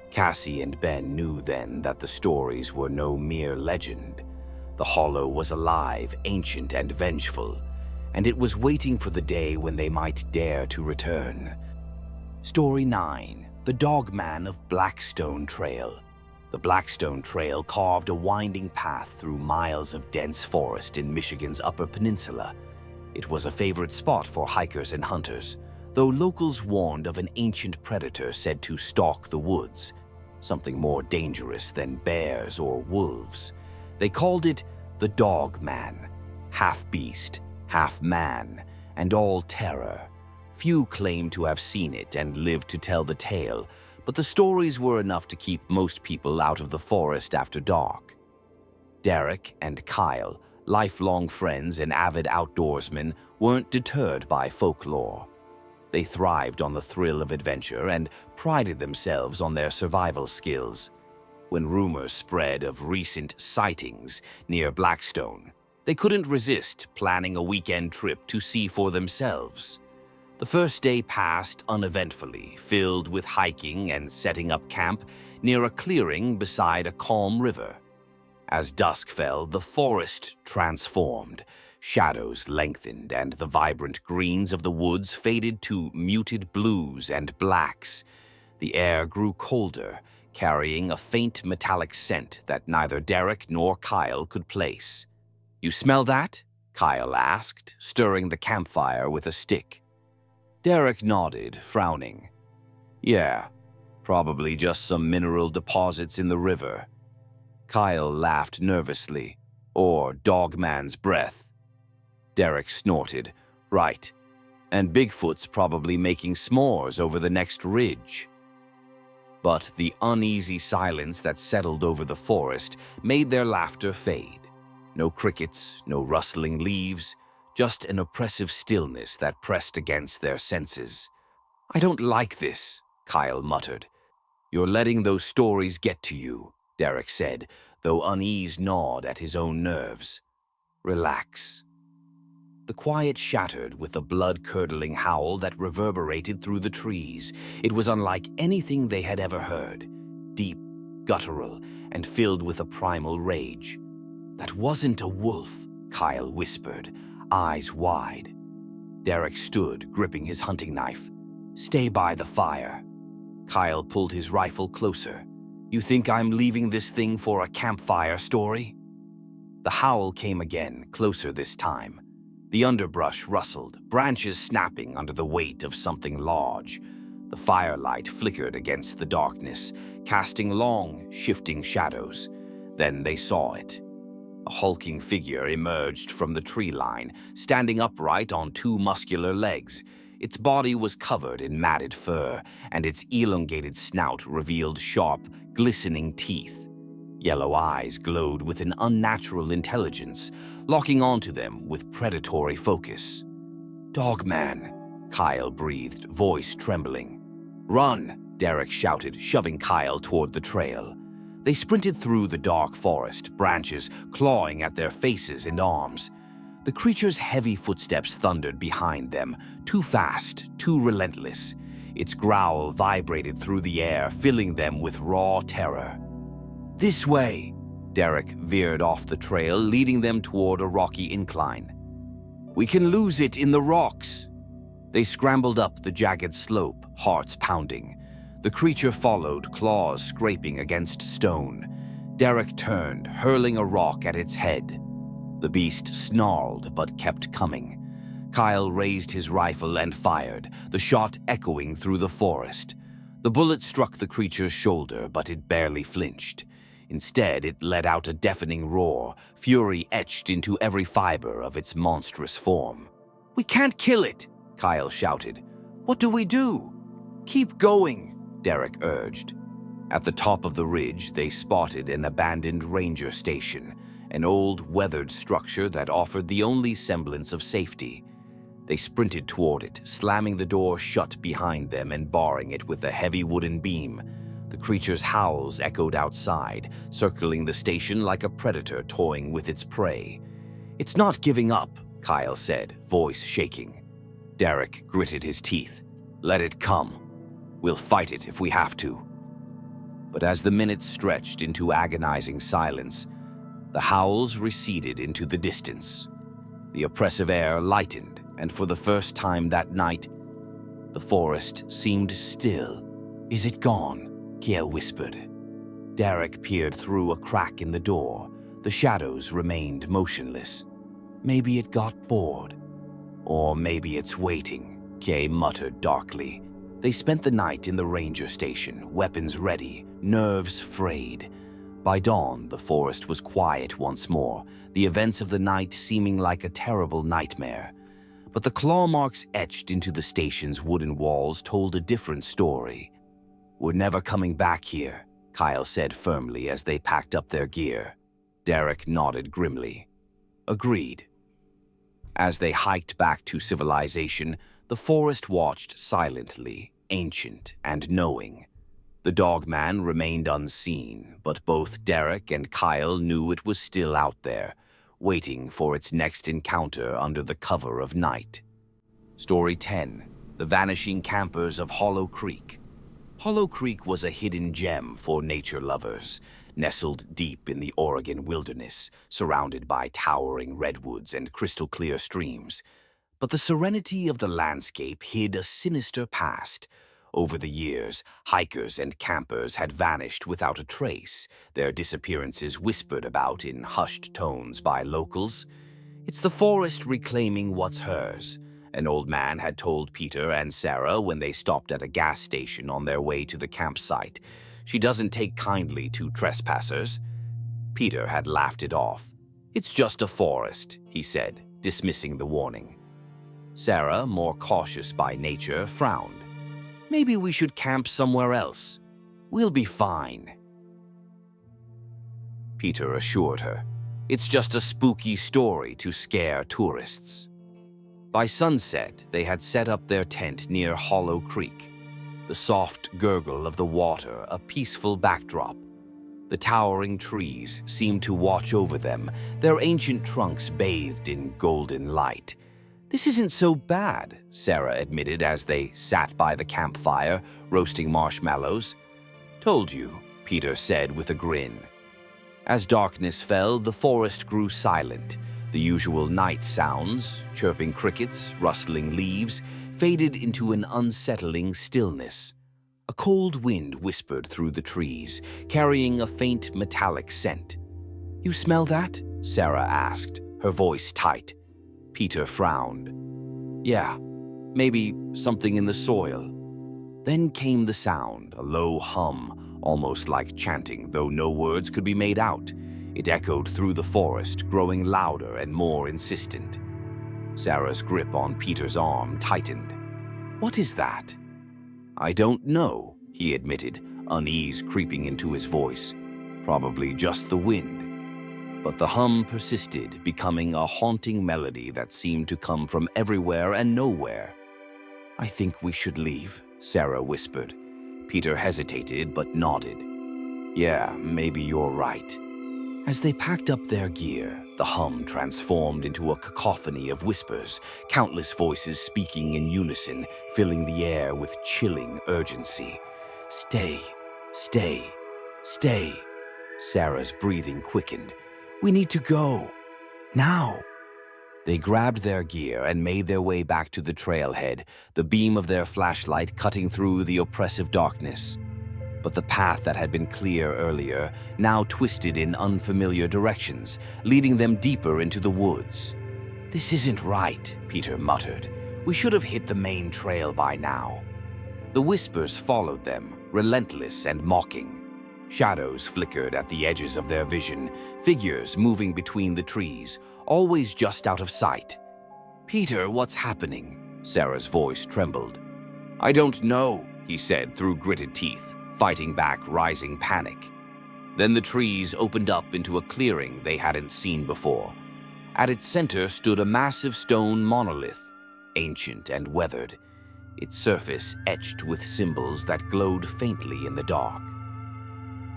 Cassie and Ben knew then that the stories were no mere legend. The hollow was alive, ancient, and vengeful, and it was waiting for the day when they might dare to return. Story 9. The Dogman of Blackstone Trail. The Blackstone Trail carved a winding path through miles of dense forest in Michigan's Upper Peninsula. It was a favorite spot for hikers and hunters, though locals warned of an ancient predator said to stalk the woods, something more dangerous than bears or wolves. They called it the Dogman, half beast, half man, and all terror. Few claimed to have seen it and lived to tell the tale, but the stories were enough to keep most people out of the forest after dark. Derek and Kyle, lifelong friends and avid outdoorsmen, weren't deterred by folklore. They thrived on the thrill of adventure and prided themselves on their survival skills. When rumors spread of recent sightings near Blackstone, they couldn't resist planning a weekend trip to see for themselves. The first day passed uneventfully, filled with hiking and setting up camp near a clearing beside a calm river. As dusk fell, the forest transformed. Shadows lengthened and the vibrant greens of the woods faded to muted blues and blacks. The air grew colder, carrying a faint metallic scent that neither Derek nor Kyle could place. "You smell that?" Kyle asked, stirring the campfire with a stick. Derek nodded, frowning. "Yeah, Probably just some mineral deposits in the river. Kyle laughed nervously. Or Dogman's breath. Derek snorted. Right. And Bigfoot's probably making s'mores over the next ridge. But the uneasy silence that settled over the forest made their laughter fade. No crickets, no rustling leaves, just an oppressive stillness that pressed against their senses. I don't like this, Kyle muttered. You're letting those stories get to you, Derek said, though unease gnawed at his own nerves. Relax. The quiet shattered with a blood-curdling howl that reverberated through the trees. It was unlike anything they had ever heard. Deep, guttural, and filled with a primal rage. That wasn't a wolf, Kyle whispered, eyes wide. Derek stood, gripping his hunting knife. Stay by the fire. Kyle pulled his rifle closer. You think I'm leaving this thing for a campfire story? The howl came again, closer this time. The underbrush rustled, branches snapping under the weight of something large. The firelight flickered against the darkness, casting long, shifting shadows. Then they saw it. A hulking figure emerged from the tree line, standing upright on two muscular legs. Its body was covered in matted fur, and its elongated snout revealed sharp, glistening teeth. Yellow eyes glowed with an unnatural intelligence, locking onto them with predatory focus. Dogman, Kyle breathed, voice trembling. Run, Derek shouted, shoving Kyle toward the trail. They sprinted through the dark forest, branches clawing at their faces and arms. The creature's heavy footsteps thundered behind them, too fast, too relentless. Its growl vibrated through the air, filling them with raw terror. This way! Derek veered off the trail, leading them toward a rocky incline. We can lose it in the rocks! They scrambled up the jagged slope, hearts pounding. The creature followed, claws scraping against stone. Derek turned, hurling a rock at its head. The beast snarled but kept coming. Kyle raised his rifle and fired, the shot echoing through the forest. The bullet struck the creature's shoulder, but it barely flinched. Instead, it let out a deafening roar, fury etched into every fiber of its monstrous form. We can't kill it, Kyle shouted. What do we do? Keep going, Derek urged. At the top of the ridge, they spotted an abandoned ranger station, an old, weathered structure that offered the only semblance of safety. They sprinted toward it, slamming the door shut behind them and barring it with a heavy wooden beam. The creature's howls echoed outside, circling the station like a predator toying with its prey. It's not giving up, Kyle said, voice shaking. Derek gritted his teeth. Let it come. We'll fight it if we have to. But as the minutes stretched into agonizing silence, the howls receded into the distance. The oppressive air lightened, and for the first time that night, the forest seemed still. Is it gone? Kiel whispered. Derek peered through a crack in the door. The shadows remained motionless. Maybe it got bored. Or maybe it's waiting, Kay muttered darkly. They spent the night in the ranger station, weapons ready, nerves frayed. By dawn, the forest was quiet once more, the events of the night seeming like a terrible nightmare. But the claw marks etched into the station's wooden walls told a different story. We're never coming back here, Kyle said firmly as they packed up their gear. Derek nodded grimly. Agreed. As they hiked back to civilization, the forest watched silently, ancient and knowing. The Dogman remained unseen, but both Derek and Kyle knew it was still out there, waiting for its next encounter under the cover of night. Story 10. The Vanishing Campers of Hollow Creek. Hollow Creek was a hidden gem for nature lovers, nestled deep in the Oregon wilderness, surrounded by towering redwoods and crystal-clear streams. But the serenity of the landscape hid a sinister past. Over the years, hikers and campers had vanished without a trace, their disappearances whispered about in hushed tones by locals. It's the forest reclaiming what's hers, an old man had told Peter and Sarah when they stopped at a gas station on their way to the campsite. She doesn't take kindly to trespassers. Peter had laughed it off. It's just a forest, he said, dismissing the warning. Sarah, more cautious by nature, frowned. Maybe we should camp somewhere else. We'll be fine. Peter assured her. It's just a spooky story to scare tourists. By sunset, they had set up their tent near Hollow Creek. The soft gurgle of the water, a peaceful backdrop. The towering trees seemed to watch over them, their ancient trunks bathed in golden light. This isn't so bad, Sarah admitted as they sat by the campfire, roasting marshmallows. Told you, Peter said with a grin. As darkness fell, the forest grew silent. The usual night sounds, chirping crickets, rustling leaves, faded into an unsettling stillness. A cold wind whispered through the trees, carrying a faint metallic scent. You smell that? Sarah asked, her voice tight. Peter frowned. Yeah, maybe something in the soil. Then came the sound, a low hum, almost like chanting, though no words could be made out. It echoed through the forest, growing louder and more insistent. Sarah's grip on Peter's arm tightened. What is that? I don't know, he admitted, unease creeping into his voice. Probably just the wind. But the hum persisted, becoming a haunting melody that seemed to come from everywhere and nowhere. I think we should leave, Sarah whispered. Peter hesitated but nodded. Yeah, maybe you're right. As they packed up their gear, the hum transformed into a cacophony of whispers, countless voices speaking in unison, filling the air with chilling urgency. Stay, stay, stay. Sarah's breathing quickened. We need to go. Now. They grabbed their gear and made their way back to the trailhead, the beam of their flashlight cutting through the oppressive darkness. But the path that had been clear earlier now twisted in unfamiliar directions, leading them deeper into the woods. This isn't right, Peter muttered. We should have hit the main trail by now. The whispers followed them, relentless and mocking. Shadows flickered at the edges of their vision, figures moving between the trees, always just out of sight. Peter, what's happening? Sarah's voice trembled. I don't know, he said through gritted teeth, fighting back rising panic. Then the trees opened up into a clearing they hadn't seen before. At its center stood a massive stone monolith, ancient and weathered, its surface etched with symbols that glowed faintly in the dark.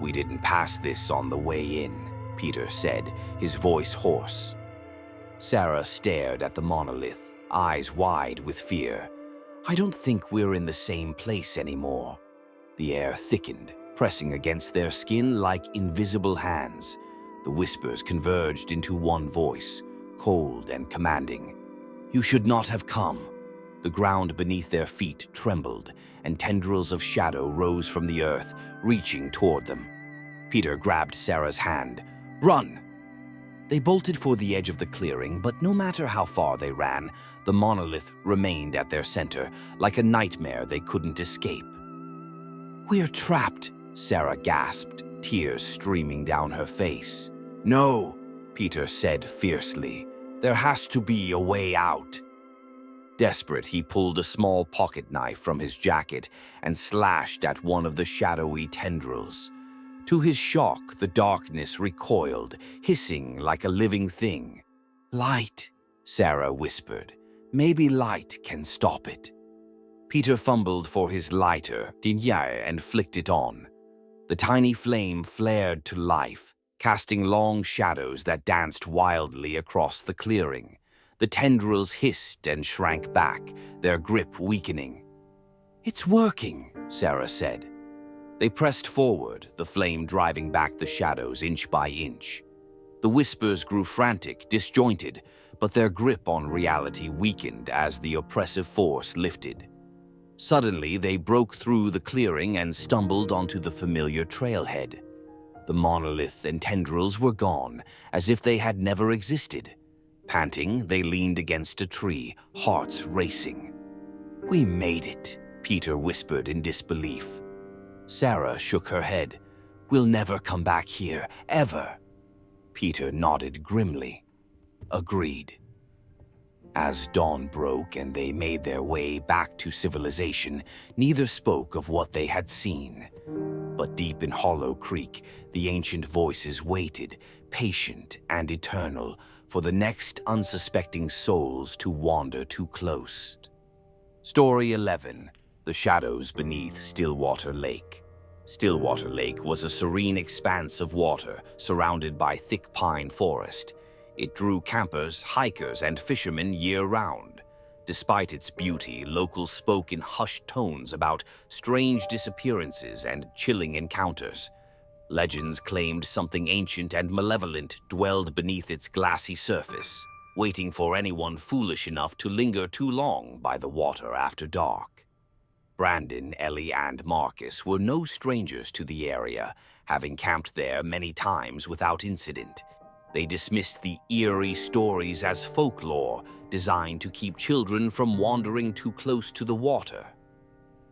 We didn't pass this on the way in, Peter said, his voice hoarse. Sarah stared at the monolith, eyes wide with fear. I don't think we're in the same place anymore. The air thickened, pressing against their skin like invisible hands. The whispers converged into one voice, cold and commanding. You should not have come. The ground beneath their feet trembled, and tendrils of shadow rose from the earth, reaching toward them. Peter grabbed Sarah's hand. Run! They bolted for the edge of the clearing, but no matter how far they ran, the monolith remained at their center, like a nightmare they couldn't escape. We're trapped, Sarah gasped, tears streaming down her face. No, Peter said fiercely. There has to be a way out. Desperate, he pulled a small pocket knife from his jacket and slashed at one of the shadowy tendrils. To his shock, the darkness recoiled, hissing like a living thing. Light, Sarah whispered. Maybe light can stop it. Peter fumbled for his lighter, and flicked it on. The tiny flame flared to life, casting long shadows that danced wildly across the clearing. The tendrils hissed and shrank back, their grip weakening. It's working, Sarah said. They pressed forward, the flame driving back the shadows inch by inch. The whispers grew frantic, disjointed, but their grip on reality weakened as the oppressive force lifted. Suddenly, they broke through the clearing and stumbled onto the familiar trailhead. The monolith and tendrils were gone, as if they had never existed. Panting, they leaned against a tree, hearts racing. "We made it," Peter whispered in disbelief. Sarah shook her head. "We'll never come back here, ever." Peter nodded grimly. Agreed. As dawn broke and they made their way back to civilization, neither spoke of what they had seen. But deep in Hollow Creek, the ancient voices waited, patient and eternal, for the next unsuspecting souls to wander too close. Story 11. The Shadows Beneath Stillwater Lake. Stillwater Lake was a serene expanse of water surrounded by thick pine forest. It drew campers, hikers, and fishermen year-round. Despite its beauty, locals spoke in hushed tones about strange disappearances and chilling encounters. Legends claimed something ancient and malevolent dwelled beneath its glassy surface, waiting for anyone foolish enough to linger too long by the water after dark. Brandon, Ellie, and Marcus were no strangers to the area, having camped there many times without incident. They dismissed the eerie stories as folklore, designed to keep children from wandering too close to the water.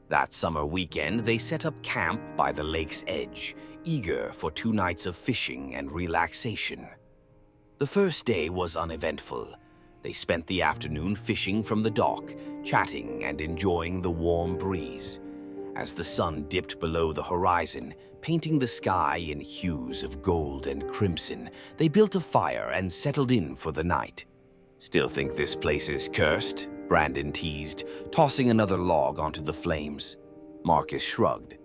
That summer weekend, they set up camp by the lake's edge, eager for 2 nights of fishing and relaxation. The first day was uneventful. They spent the afternoon fishing from the dock, chatting and enjoying the warm breeze. As the sun dipped below the horizon, painting the sky in hues of gold and crimson, they built a fire and settled in for the night. "Still think this place is cursed?" Brandon teased, tossing another log onto the flames. Marcus shrugged.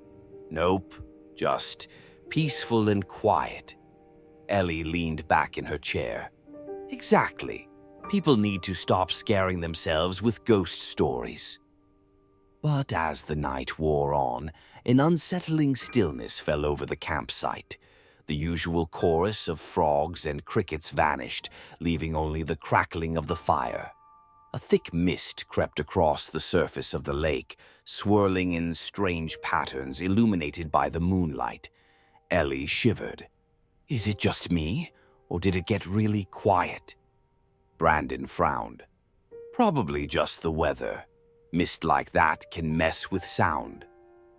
"Nope, just peaceful and quiet." Ellie leaned back in her chair. "Exactly. People need to stop scaring themselves with ghost stories." But as the night wore on, an unsettling stillness fell over the campsite. The usual chorus of frogs and crickets vanished, leaving only the crackling of the fire. A thick mist crept across the surface of the lake, swirling in strange patterns illuminated by the moonlight. Ellie shivered. "Is it just me, or did it get really quiet?" Brandon frowned. "Probably just the weather. Mist like that can mess with sound."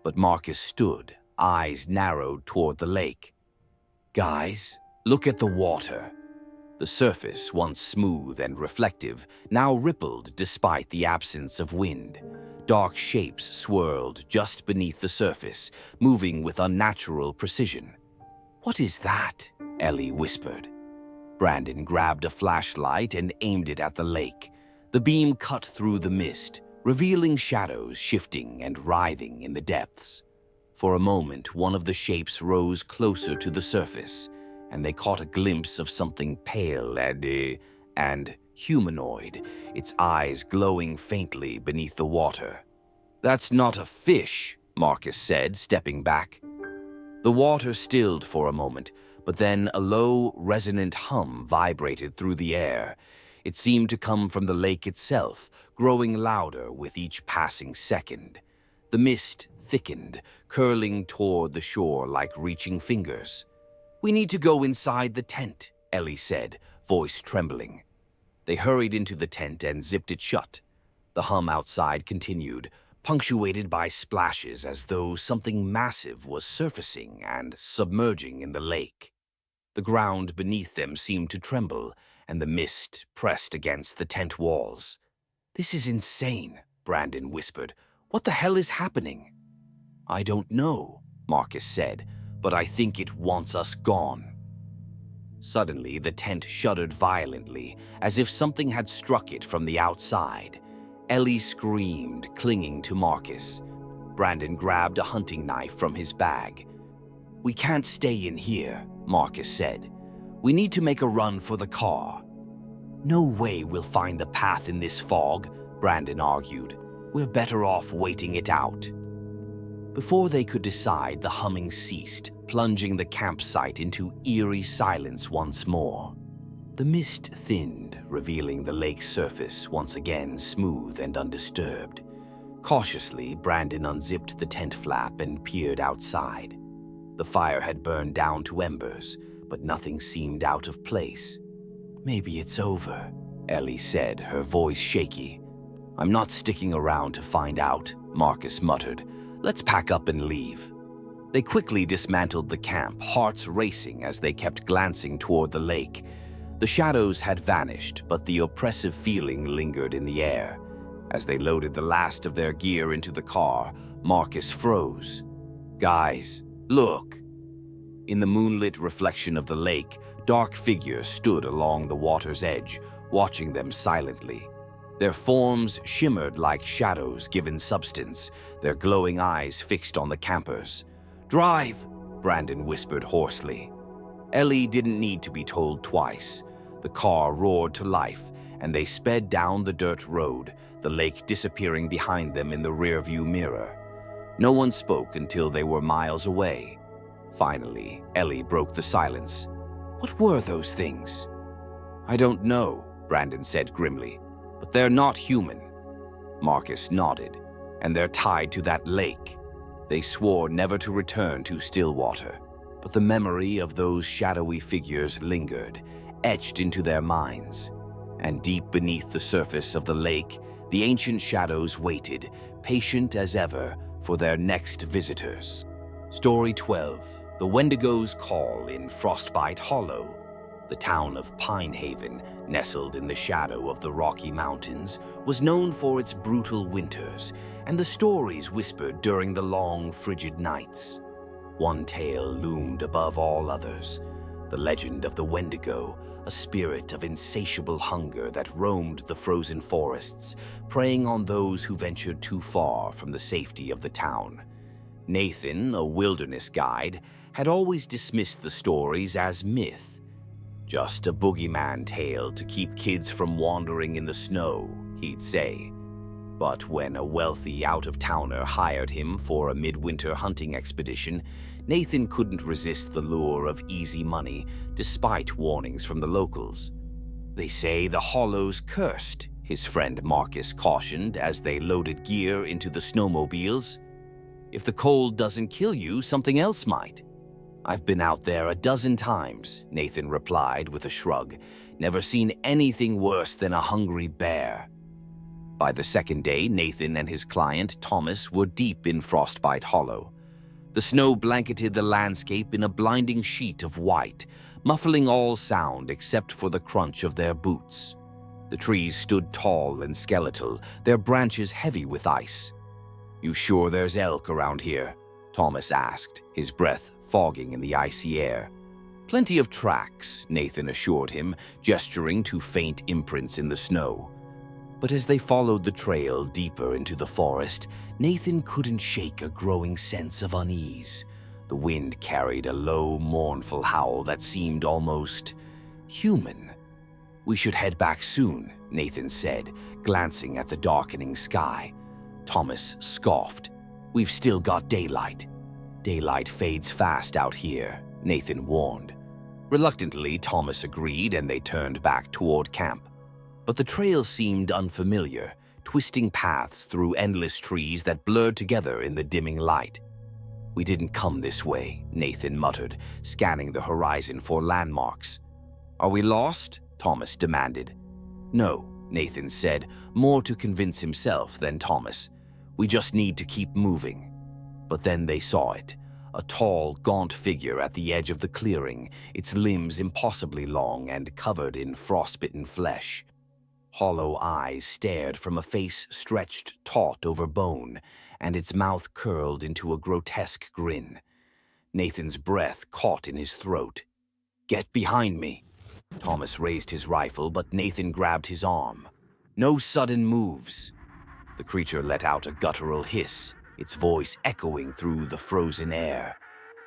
But Marcus stood, eyes narrowed toward the lake. "Guys, look at the water." The surface, once smooth and reflective, now rippled despite the absence of wind. Dark shapes swirled just beneath the surface, moving with unnatural precision. "What is that?" Ellie whispered. Brandon grabbed a flashlight and aimed it at the lake. The beam cut through the mist, revealing shadows shifting and writhing in the depths. For a moment, one of the shapes rose closer to the surface, and they caught a glimpse of something pale and humanoid, its eyes glowing faintly beneath the water. "That's not a fish," Marcus said, stepping back. The water stilled for a moment, but then a low, resonant hum vibrated through the air. It seemed to come from the lake itself, growing louder with each passing second. The mist thickened, curling toward the shore like reaching fingers. "We need to go inside the tent," Ellie said, voice trembling. They hurried into the tent and zipped it shut. The hum outside continued, punctuated by splashes as though something massive was surfacing and submerging in the lake. The ground beneath them seemed to tremble, and the mist pressed against the tent walls. "This is insane," Brandon whispered. "What the hell is happening?" "I don't know," Marcus said, "but I think it wants us gone." Suddenly, the tent shuddered violently, as if something had struck it from the outside. Ellie screamed, clinging to Marcus. Brandon grabbed a hunting knife from his bag. "We can't stay in here," Marcus said. "We need to make a run for the car." "No way we'll find the path in this fog," Brandon argued. "We're better off waiting it out." Before they could decide, the humming ceased, plunging the campsite into eerie silence once more. The mist thinned, revealing the lake's surface once again smooth and undisturbed. Cautiously, Brandon unzipped the tent flap and peered outside. The fire had burned down to embers, but nothing seemed out of place. "Maybe it's over," Ellie said, her voice shaky. "I'm not sticking around to find out," Marcus muttered. "Let's pack up and leave." They quickly dismantled the camp, hearts racing as they kept glancing toward the lake. The shadows had vanished, but the oppressive feeling lingered in the air. As they loaded the last of their gear into the car, Marcus froze. "Guys, look!" In the moonlit reflection of the lake, dark figures stood along the water's edge, watching them silently. Their forms shimmered like shadows given substance, their glowing eyes fixed on the campers. "Drive!" Brandon whispered hoarsely. Ellie didn't need to be told twice. The car roared to life, and they sped down the dirt road, the lake disappearing behind them in the rearview mirror. No one spoke until they were miles away. Finally, Ellie broke the silence. "What were those things?" "I don't know," Brandon said grimly, "but they're not human." Marcus nodded. "And they're tied to that lake." They swore never to return to Stillwater, but the memory of those shadowy figures lingered, etched into their minds. And deep beneath the surface of the lake, the ancient shadows waited, patient as ever, for their next visitors. Story 12. The Wendigo's Call in Frostbite Hollow. The town of Pine Haven, nestled in the shadow of the Rocky Mountains, was known for its brutal winters and the stories whispered during the long, frigid nights. One tale loomed above all others: the legend of the Wendigo, a spirit of insatiable hunger that roamed the frozen forests, preying on those who ventured too far from the safety of the town. Nathan, a wilderness guide, had always dismissed the stories as myth. Just a boogeyman tale to keep kids from wandering in the snow, he'd say. But when a wealthy out-of-towner hired him for a midwinter hunting expedition, Nathan couldn't resist the lure of easy money, despite warnings from the locals. "They say the hollow's cursed," his friend Marcus cautioned as they loaded gear into the snowmobiles. "If the cold doesn't kill you, something else might." "I've been out there a dozen times," Nathan replied with a shrug. "Never seen anything worse than a hungry bear." By the second day, Nathan and his client, Thomas, were deep in Frostbite Hollow. The snow blanketed the landscape in a blinding sheet of white, muffling all sound except for the crunch of their boots. The trees stood tall and skeletal, their branches heavy with ice. "You sure there's elk around here?" Thomas asked, his breath fogging in the icy air. "Plenty of tracks," Nathan assured him, gesturing to faint imprints in the snow. But as they followed the trail deeper into the forest, Nathan couldn't shake a growing sense of unease. The wind carried a low, mournful howl that seemed almost human. "We should head back soon," Nathan said, glancing at the darkening sky. Thomas scoffed. "We've still got daylight." "Daylight fades fast out here," Nathan warned. Reluctantly, Thomas agreed and they turned back toward camp. But the trail seemed unfamiliar, twisting paths through endless trees that blurred together in the dimming light. "We didn't come this way," Nathan muttered, scanning the horizon for landmarks. "Are we lost?" Thomas demanded. "No," Nathan said, more to convince himself than Thomas. "We just need to keep moving." But then they saw it, a tall, gaunt figure at the edge of the clearing, its limbs impossibly long and covered in frostbitten flesh. Hollow eyes stared from a face stretched taut over bone, and its mouth curled into a grotesque grin. Nathan's breath caught in his throat. "Get behind me." Thomas raised his rifle, but Nathan grabbed his arm. "No sudden moves." The creature let out a guttural hiss, its voice echoing through the frozen air.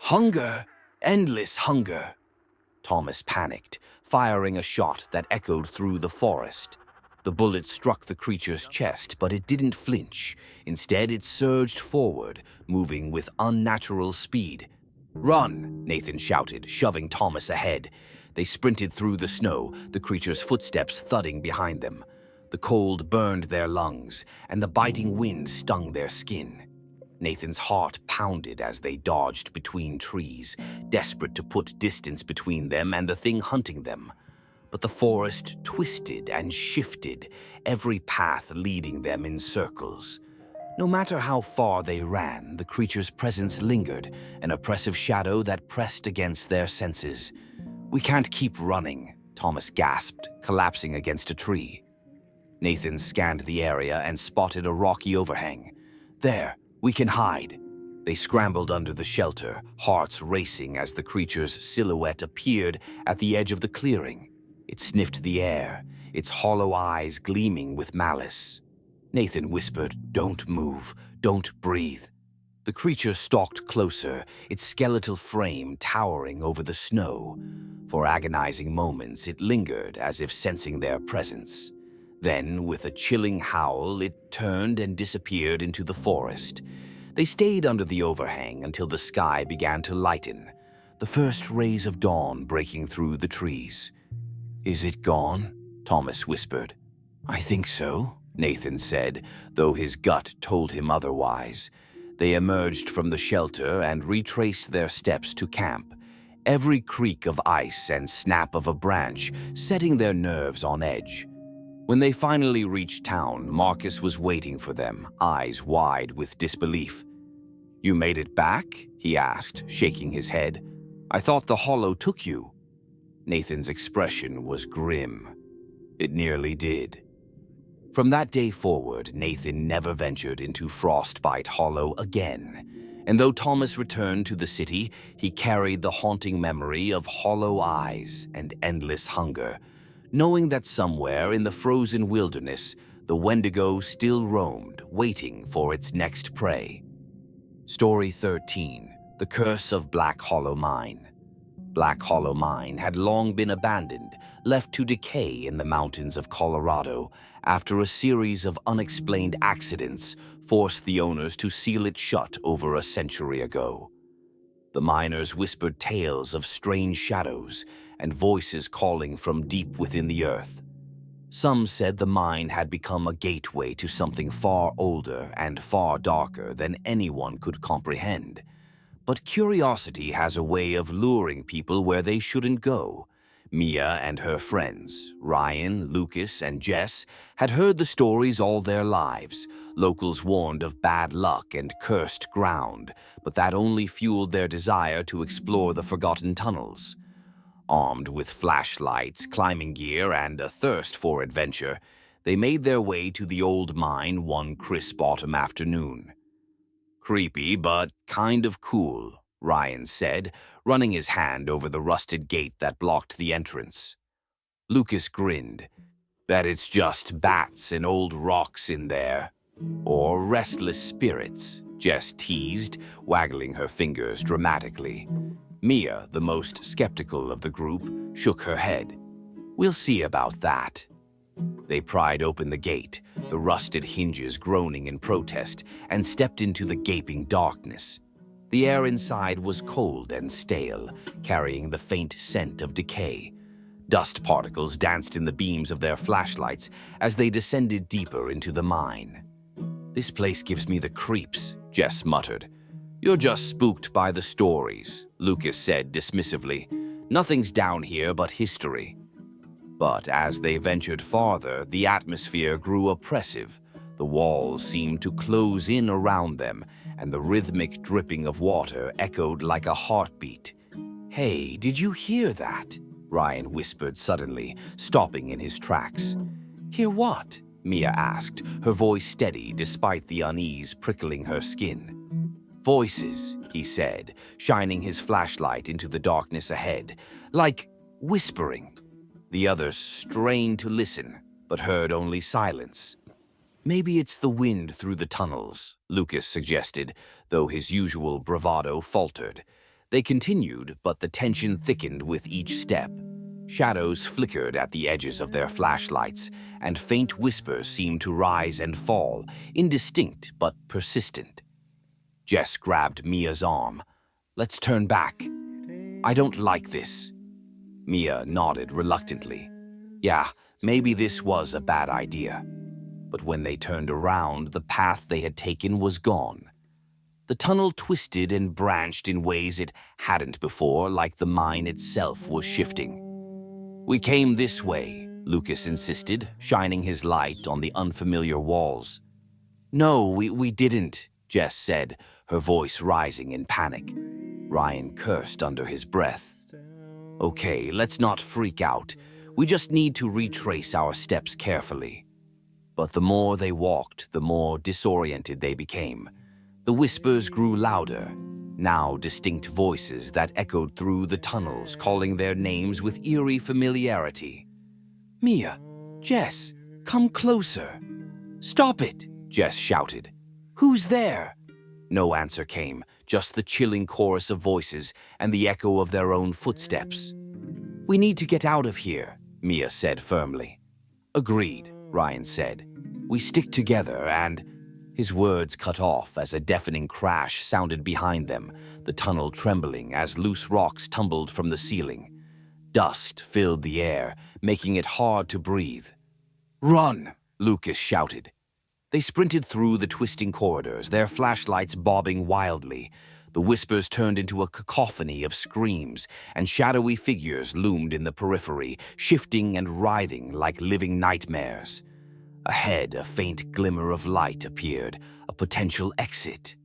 "Hunger! Endless hunger!" Thomas panicked, firing a shot that echoed through the forest. The bullet struck the creature's chest, but it didn't flinch. Instead, it surged forward, moving with unnatural speed. "Run!" Nathan shouted, shoving Thomas ahead. They sprinted through the snow, the creature's footsteps thudding behind them. The cold burned their lungs, and the biting wind stung their skin. Nathan's heart pounded as they dodged between trees, desperate to put distance between them and the thing hunting them. but the forest twisted and shifted, every path leading them in circles. No matter how far they ran, the creature's presence lingered, an oppressive shadow that pressed against their senses. "We can't keep running," Thomas gasped, collapsing against a tree. Nathan scanned the area and spotted a rocky overhang. "There, we can hide." They scrambled under the shelter, hearts racing as the creature's silhouette appeared at the edge of the clearing. It sniffed the air, its hollow eyes gleaming with malice. Nathan whispered, "Don't move, don't breathe." The creature stalked closer, its skeletal frame towering over the snow. For agonizing moments, it lingered as if sensing their presence. Then, with a chilling howl, it turned and disappeared into the forest. They stayed under the overhang until the sky began to lighten, the first rays of dawn breaking through the trees. "Is it gone?" Thomas whispered. "I think so," Nathan said, though his gut told him otherwise. They emerged from the shelter and retraced their steps to camp, every creak of ice and snap of a branch setting their nerves on edge. When they finally reached town, Marcus was waiting for them, eyes wide with disbelief. "You made it back?" he asked, shaking his head. "I thought the hollow took you." Nathan's expression was grim. It nearly did. From that day forward, Nathan never ventured into Frostbite Hollow again. And though Thomas returned to the city, he carried the haunting memory of hollow eyes and endless hunger, knowing that somewhere in the frozen wilderness, the Wendigo still roamed, waiting for its next prey. Story 13. The Curse of Black Hollow Mine. Black Hollow Mine had long been abandoned, left to decay in the mountains of Colorado after a series of unexplained accidents forced the owners to seal it shut over a century ago. The miners whispered tales of strange shadows and voices calling from deep within the earth. Some said the mine had become a gateway to something far older and far darker than anyone could comprehend. But curiosity has a way of luring people where they shouldn't go. Mia and her friends, Ryan, Lucas, and Jess, had heard the stories all their lives. Locals warned of bad luck and cursed ground, but that only fueled their desire to explore the forgotten tunnels. Armed with flashlights, climbing gear, and a thirst for adventure, they made their way to the old mine one crisp autumn afternoon. "Creepy, but kind of cool," Ryan said, running his hand over the rusted gate that blocked the entrance. Lucas grinned. "Bet it's just bats and old rocks in there." "Or restless spirits," Jess teased, waggling her fingers dramatically. Mia, the most skeptical of the group, shook her head. "We'll see about that." They pried open the gate, the rusted hinges groaning in protest, and stepped into the gaping darkness. The air inside was cold and stale, carrying the faint scent of decay. Dust particles danced in the beams of their flashlights as they descended deeper into the mine. "This place gives me the creeps," Jess muttered. "You're just spooked by the stories," Lucas said dismissively. "Nothing's down here but history." But as they ventured farther, the atmosphere grew oppressive. The walls seemed to close in around them, and the rhythmic dripping of water echoed like a heartbeat. "Hey, did you hear that?" Ryan whispered suddenly, stopping in his tracks. "Hear what?" Mia asked, her voice steady despite the unease prickling her skin. "Voices," he said, shining his flashlight into the darkness ahead, "like whispering." The others strained to listen, but heard only silence. "Maybe it's the wind through the tunnels," Lucas suggested, though his usual bravado faltered. They continued, but the tension thickened with each step. Shadows flickered at the edges of their flashlights, and faint whispers seemed to rise and fall, indistinct but persistent. Jess grabbed Mia's arm. "Let's turn back. I don't like this." Mia nodded reluctantly. Yeah, maybe this was a bad idea. But when they turned around, the path they had taken was gone. The tunnel twisted and branched in ways it hadn't before, like the mine itself was shifting. "We came this way," Lucas insisted, shining his light on the unfamiliar walls. "No, we didn't," Jess said, her voice rising in panic. Ryan cursed under his breath. "Okay, let's not freak out. We just need to retrace our steps carefully." But the more they walked, the more disoriented they became. The whispers grew louder, now distinct voices that echoed through the tunnels, calling their names with eerie familiarity. "Mia, Jess, come closer." "Stop it," Jess shouted. "Who's there?" No answer came, just the chilling chorus of voices and the echo of their own footsteps. "We need to get out of here," Mia said firmly. "Agreed," Ryan said. "We stick together and—" His words cut off as a deafening crash sounded behind them, the tunnel trembling as loose rocks tumbled from the ceiling. Dust filled the air, making it hard to breathe. "Run!" Lucas shouted. They sprinted through the twisting corridors, their flashlights bobbing wildly. The whispers turned into a cacophony of screams, and shadowy figures loomed in the periphery, shifting and writhing like living nightmares. Ahead, a faint glimmer of light appeared, a potential exit.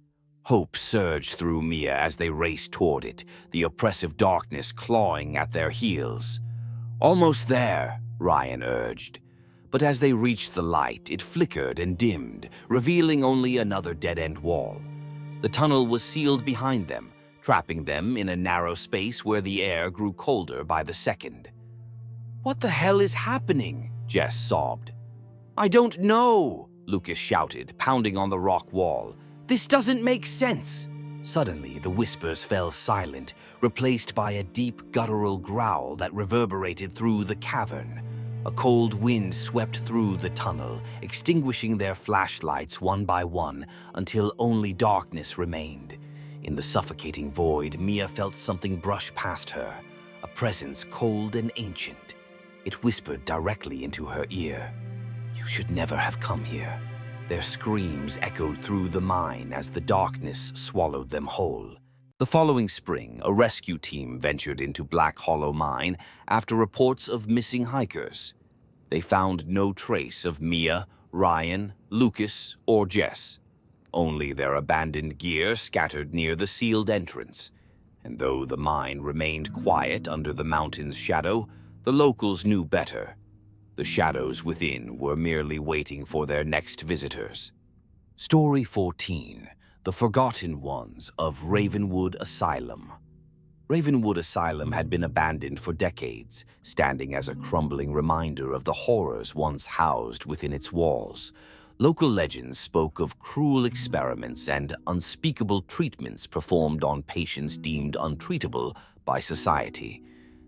Hope surged through Mia as they raced toward it, the oppressive darkness clawing at their heels. "Almost there," Ryan urged. But as they reached the light, it flickered and dimmed, revealing only another dead-end wall. The tunnel was sealed behind them, trapping them in a narrow space where the air grew colder by the second. "What the hell is happening?" Jess sobbed. "I don't know," Lucas shouted, pounding on the rock wall. "This doesn't make sense." Suddenly, the whispers fell silent, replaced by a deep guttural growl that reverberated through the cavern. A cold wind swept through the tunnel, extinguishing their flashlights one by one until only darkness remained. In the suffocating void, Mia felt something brush past her, a presence cold and ancient. It whispered directly into her ear. "You should never have come here." Their screams echoed through the mine as the darkness swallowed them whole. The following spring, a rescue team ventured into Black Hollow Mine after reports of missing hikers. They found no trace of Mia, Ryan, Lucas, or Jess. Only their abandoned gear scattered near the sealed entrance. And though the mine remained quiet under the mountain's shadow, the locals knew better. The shadows within were merely waiting for their next visitors. Story 14. The Forgotten Ones of Ravenwood Asylum. Ravenwood Asylum had been abandoned for decades, standing as a crumbling reminder of the horrors once housed within its walls. Local legends spoke of cruel experiments and unspeakable treatments performed on patients deemed untreatable by society.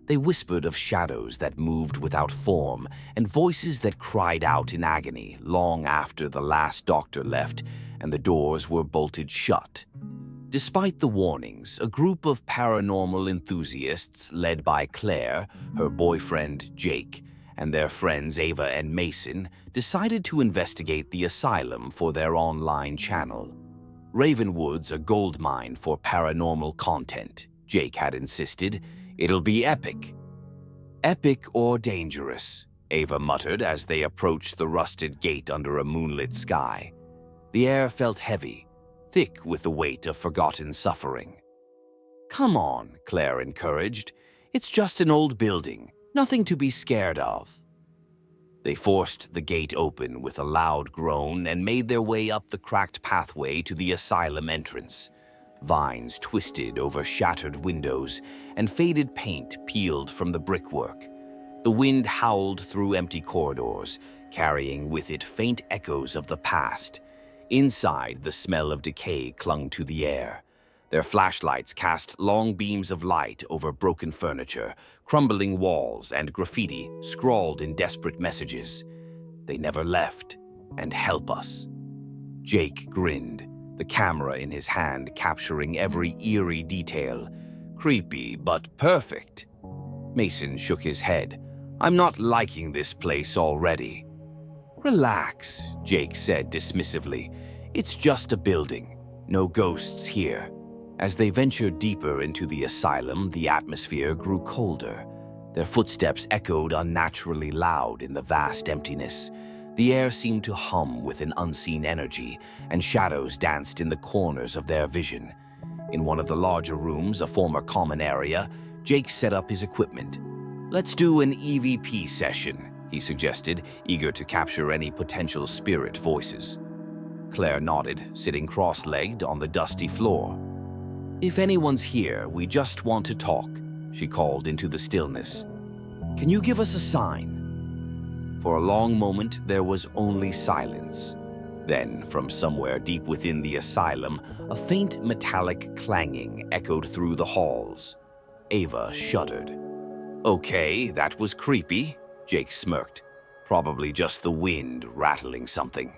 They whispered of shadows that moved without form and voices that cried out in agony long after the last doctor left and the doors were bolted shut. Despite the warnings, a group of paranormal enthusiasts led by Claire, her boyfriend Jake, and their friends Ava and Mason decided to investigate the asylum for their online channel. Ravenwood's a goldmine for paranormal content, Jake had insisted. "It'll be epic." "Epic or dangerous," Ava muttered as they approached the rusted gate under a moonlit sky. The air felt heavy, thick with the weight of forgotten suffering. "Come on," Claire encouraged. "It's just an old building, nothing to be scared of." They forced the gate open with a loud groan and made their way up the cracked pathway to the asylum entrance. Vines twisted over shattered windows, and faded paint peeled from the brickwork. The wind howled through empty corridors, carrying with it faint echoes of the past. Inside, the smell of decay clung to the air. Their flashlights cast long beams of light over broken furniture, crumbling walls, and graffiti scrawled in desperate messages. "They never left, and help us." Jake grinned, the camera in his hand capturing every eerie detail. "Creepy, but perfect." Mason shook his head. "I'm not liking this place already." "Relax," Jake said dismissively. "It's just a building. No ghosts here." As they ventured deeper into the asylum, the atmosphere grew colder. Their footsteps echoed unnaturally loud in the vast emptiness. The air seemed to hum with an unseen energy, and shadows danced in the corners of their vision. In one of the larger rooms, a former common area, Jake set up his equipment. "Let's do an EVP session," he suggested, eager to capture any potential spirit voices. Claire nodded, sitting cross-legged on the dusty floor. "If anyone's here, we just want to talk," she called into the stillness. "Can you give us a sign?" For a long moment, there was only silence. Then, from somewhere deep within the asylum, a faint metallic clanging echoed through the halls. Ava shuddered. "Okay, that was creepy," Jake smirked. "Probably just the wind rattling something."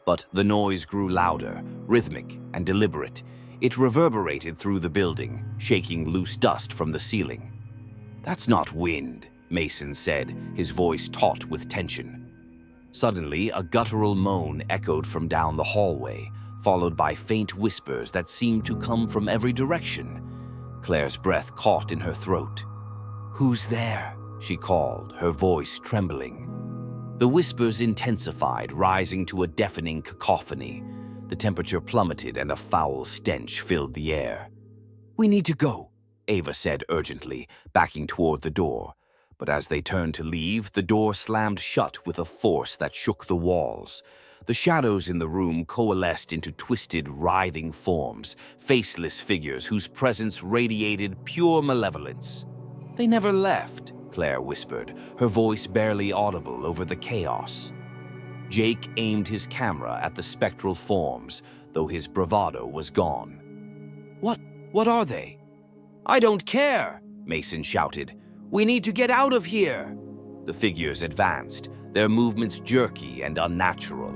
But the noise grew louder, rhythmic, and deliberate. It reverberated through the building, shaking loose dust from the ceiling. "That's not wind," Mason said, his voice taut with tension. Suddenly, a guttural moan echoed from down the hallway, followed by faint whispers that seemed to come from every direction. Claire's breath caught in her throat. "Who's there?" she called, her voice trembling. The whispers intensified, rising to a deafening cacophony. The temperature plummeted and a foul stench filled the air. "We need to go," Ava said urgently, backing toward the door. But as they turned to leave, the door slammed shut with a force that shook the walls. The shadows in the room coalesced into twisted, writhing forms, faceless figures whose presence radiated pure malevolence. "They never left," Claire whispered, her voice barely audible over the chaos. Jake aimed his camera at the spectral forms, though his bravado was gone. What are they?" "I don't care," Mason shouted. "We need to get out of here." The figures advanced, their movements jerky and unnatural.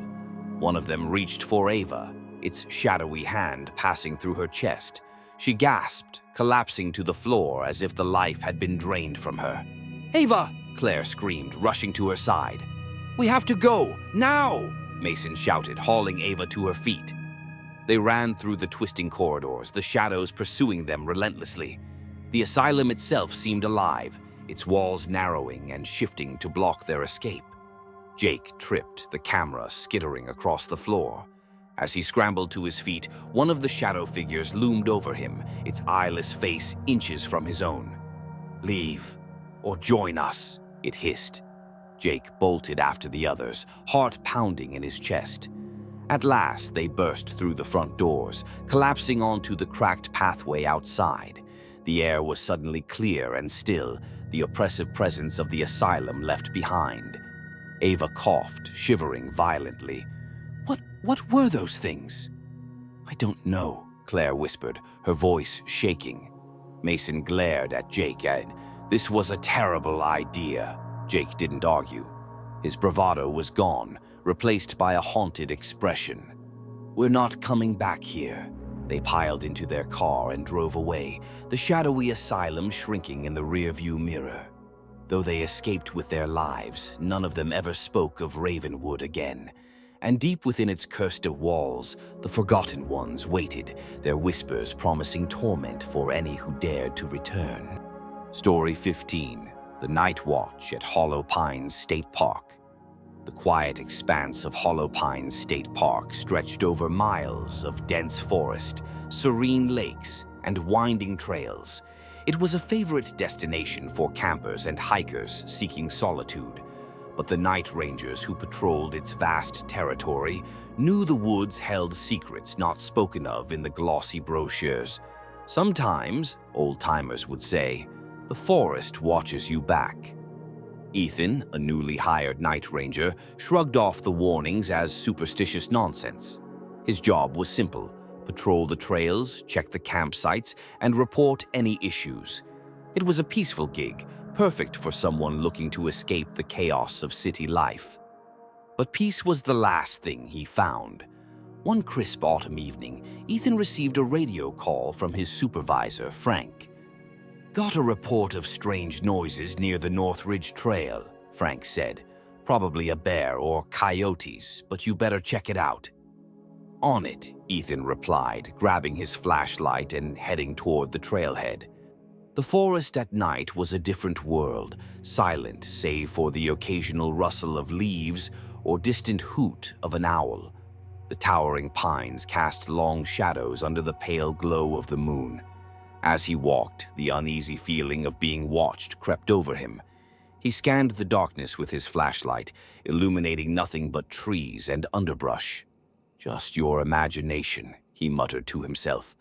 One of them reached for Ava, its shadowy hand passing through her chest. She gasped, collapsing to the floor as if the life had been drained from her. "Ava!" Claire screamed, rushing to her side. "We have to go, now!" Mason shouted, hauling Ava to her feet. They ran through the twisting corridors, the shadows pursuing them relentlessly. The asylum itself seemed alive, its walls narrowing and shifting to block their escape. Jake tripped, the camera skittering across the floor. As he scrambled to his feet, one of the shadow figures loomed over him, its eyeless face inches from his own. "Leave, or join us," it hissed. Jake bolted after the others, heart pounding in his chest. At last, they burst through the front doors, collapsing onto the cracked pathway outside. The air was suddenly clear and still, the oppressive presence of the asylum left behind. Ava coughed, shivering violently. What were those things?" "I don't know," Claire whispered, her voice shaking. Mason glared at Jake and, "This was a terrible idea." Jake didn't argue. His bravado was gone, replaced by a haunted expression. "We're not coming back here." They piled into their car and drove away, the shadowy asylum shrinking in the rearview mirror. Though they escaped with their lives, none of them ever spoke of Ravenwood again. And deep within its cursed walls, the Forgotten Ones waited, their whispers promising torment for any who dared to return. Story 15. The Night Watch at Hollow Pines State Park. The quiet expanse of Hollow Pines State Park stretched over miles of dense forest, serene lakes, and winding trails. It was a favorite destination for campers and hikers seeking solitude. But the night rangers who patrolled its vast territory knew the woods held secrets not spoken of in the glossy brochures. Sometimes, old-timers would say, the forest watches you back. Ethan, a newly hired night ranger, shrugged off the warnings as superstitious nonsense. His job was simple: patrol the trails, check the campsites, and report any issues. It was a peaceful gig, perfect for someone looking to escape the chaos of city life. But peace was the last thing he found. One crisp autumn evening, Ethan received a radio call from his supervisor, Frank. "Got a report of strange noises near the North Ridge Trail," Frank said. "Probably a bear or coyotes, but you better check it out." "On it," Ethan replied, grabbing his flashlight and heading toward the trailhead. The forest at night was a different world, silent save for the occasional rustle of leaves or distant hoot of an owl. The towering pines cast long shadows under the pale glow of the moon. As he walked, the uneasy feeling of being watched crept over him. He scanned the darkness with his flashlight, illuminating nothing but trees and underbrush. "Just your imagination," he muttered to himself.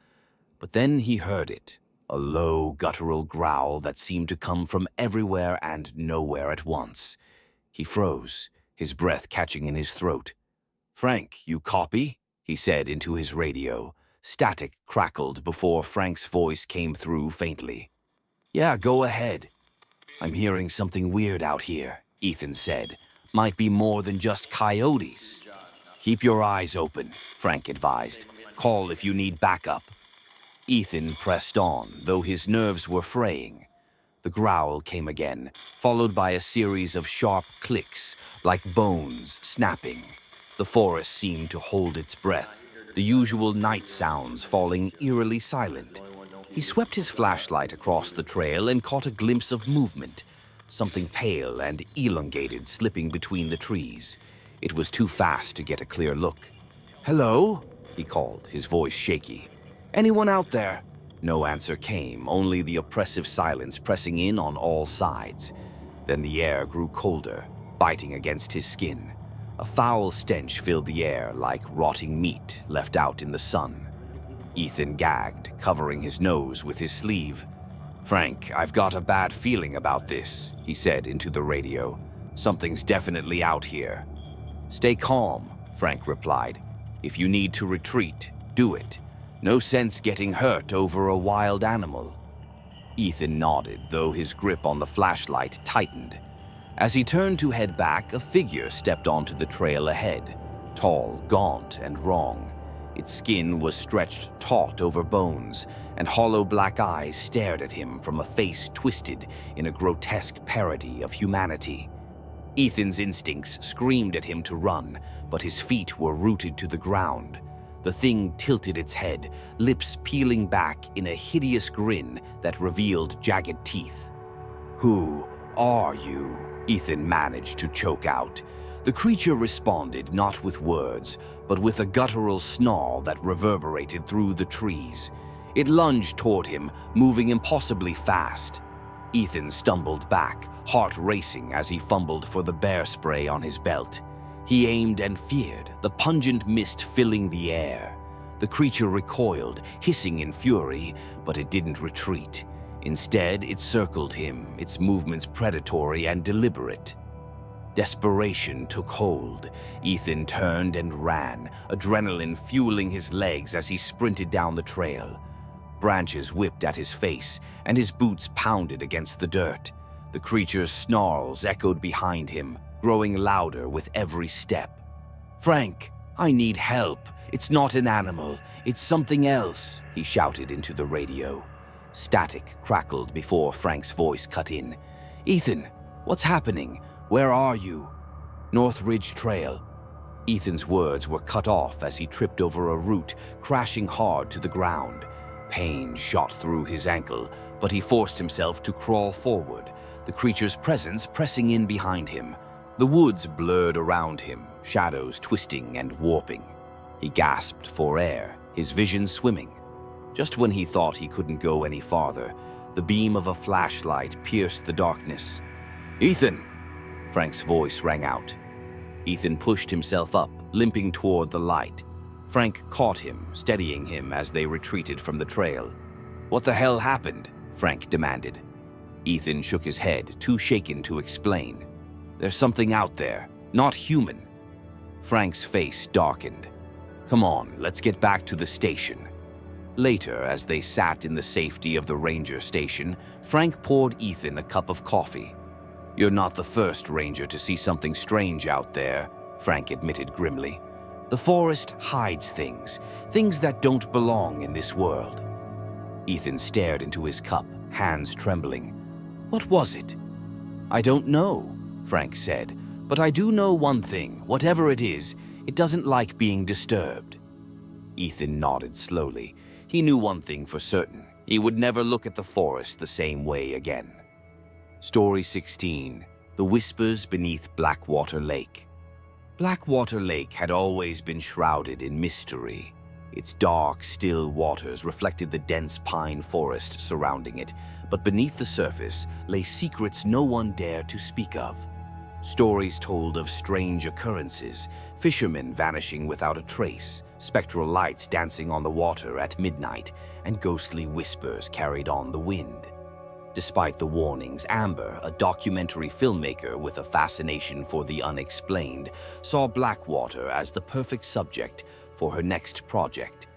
But then he heard it, a low, guttural growl that seemed to come from everywhere and nowhere at once. He froze, his breath catching in his throat. "Frank, you copy?" he said into his radio. Static crackled before Frank's voice came through faintly. "Yeah, go ahead." "I'm hearing something weird out here," Ethan said. "Might be more than just coyotes." "Keep your eyes open," Frank advised. "Call if you need backup." Ethan pressed on, though his nerves were fraying. The growl came again, followed by a series of sharp clicks, like bones snapping. The forest seemed to hold its breath, the usual night sounds falling eerily silent. He swept his flashlight across the trail and caught a glimpse of movement, something pale and elongated slipping between the trees. It was too fast to get a clear look. "Hello?" he called, his voice shaky. "Anyone out there?" No answer came, only the oppressive silence pressing in on all sides. Then the air grew colder, biting against his skin. A foul stench filled the air like rotting meat left out in the sun. Ethan gagged, covering his nose with his sleeve. "Frank, I've got a bad feeling about this," he said into the radio. "Something's definitely out here." "Stay calm," Frank replied. "If you need to retreat, do it. No sense getting hurt over a wild animal." Ethan nodded, though his grip on the flashlight tightened. As he turned to head back, a figure stepped onto the trail ahead, tall, gaunt, and wrong. Its skin was stretched taut over bones, and hollow black eyes stared at him from a face twisted in a grotesque parody of humanity. Ethan's instincts screamed at him to run, but his feet were rooted to the ground. The thing tilted its head, lips peeling back in a hideous grin that revealed jagged teeth. "Who are you?" Ethan managed to choke out. The creature responded not with words, but with a guttural snarl that reverberated through the trees. It lunged toward him, moving impossibly fast. Ethan stumbled back, heart racing as he fumbled for the bear spray on his belt. He aimed and feared, the pungent mist filling the air. The creature recoiled, hissing in fury, but it didn't retreat. Instead, it circled him, its movements predatory and deliberate. Desperation took hold. Ethan turned and ran, adrenaline fueling his legs as he sprinted down the trail. Branches whipped at his face, and his boots pounded against the dirt. The creature's snarls echoed behind him, growing louder with every step. "Frank, I need help. It's not an animal. It's something else," he shouted into the radio. Static crackled before Frank's voice cut in. "Ethan, what's happening? Where are you?" "North Ridge Trail." Ethan's words were cut off as he tripped over a root, crashing hard to the ground. Pain shot through his ankle, but he forced himself to crawl forward, the creature's presence pressing in behind him. The woods blurred around him, shadows twisting and warping. He gasped for air, his vision swimming. Just when he thought he couldn't go any farther, the beam of a flashlight pierced the darkness. "Ethan!" Frank's voice rang out. Ethan pushed himself up, limping toward the light. Frank caught him, steadying him as they retreated from the trail. "What the hell happened?" Frank demanded. Ethan shook his head, too shaken to explain. "There's something out there, not human." Frank's face darkened. "Come on, let's get back to the station." Later, as they sat in the safety of the ranger station, Frank poured Ethan a cup of coffee. "You're not the first ranger to see something strange out there," Frank admitted grimly. "The forest hides things, things that don't belong in this world." Ethan stared into his cup, hands trembling. "What was it?" "I don't know," Frank said, "but I do know one thing. Whatever it is, it doesn't like being disturbed." Ethan nodded slowly. He knew one thing for certain. He would never look at the forest the same way again. Story 16. The Whispers Beneath Blackwater Lake. Blackwater Lake had always been shrouded in mystery. Its dark, still waters reflected the dense pine forest surrounding it, but beneath the surface lay secrets no one dared to speak of. Stories told of strange occurrences, fishermen vanishing without a trace, spectral lights dancing on the water at midnight, and ghostly whispers carried on the wind. Despite the warnings, Amber, a documentary filmmaker with a fascination for the unexplained, saw Blackwater as the perfect subject for her next project.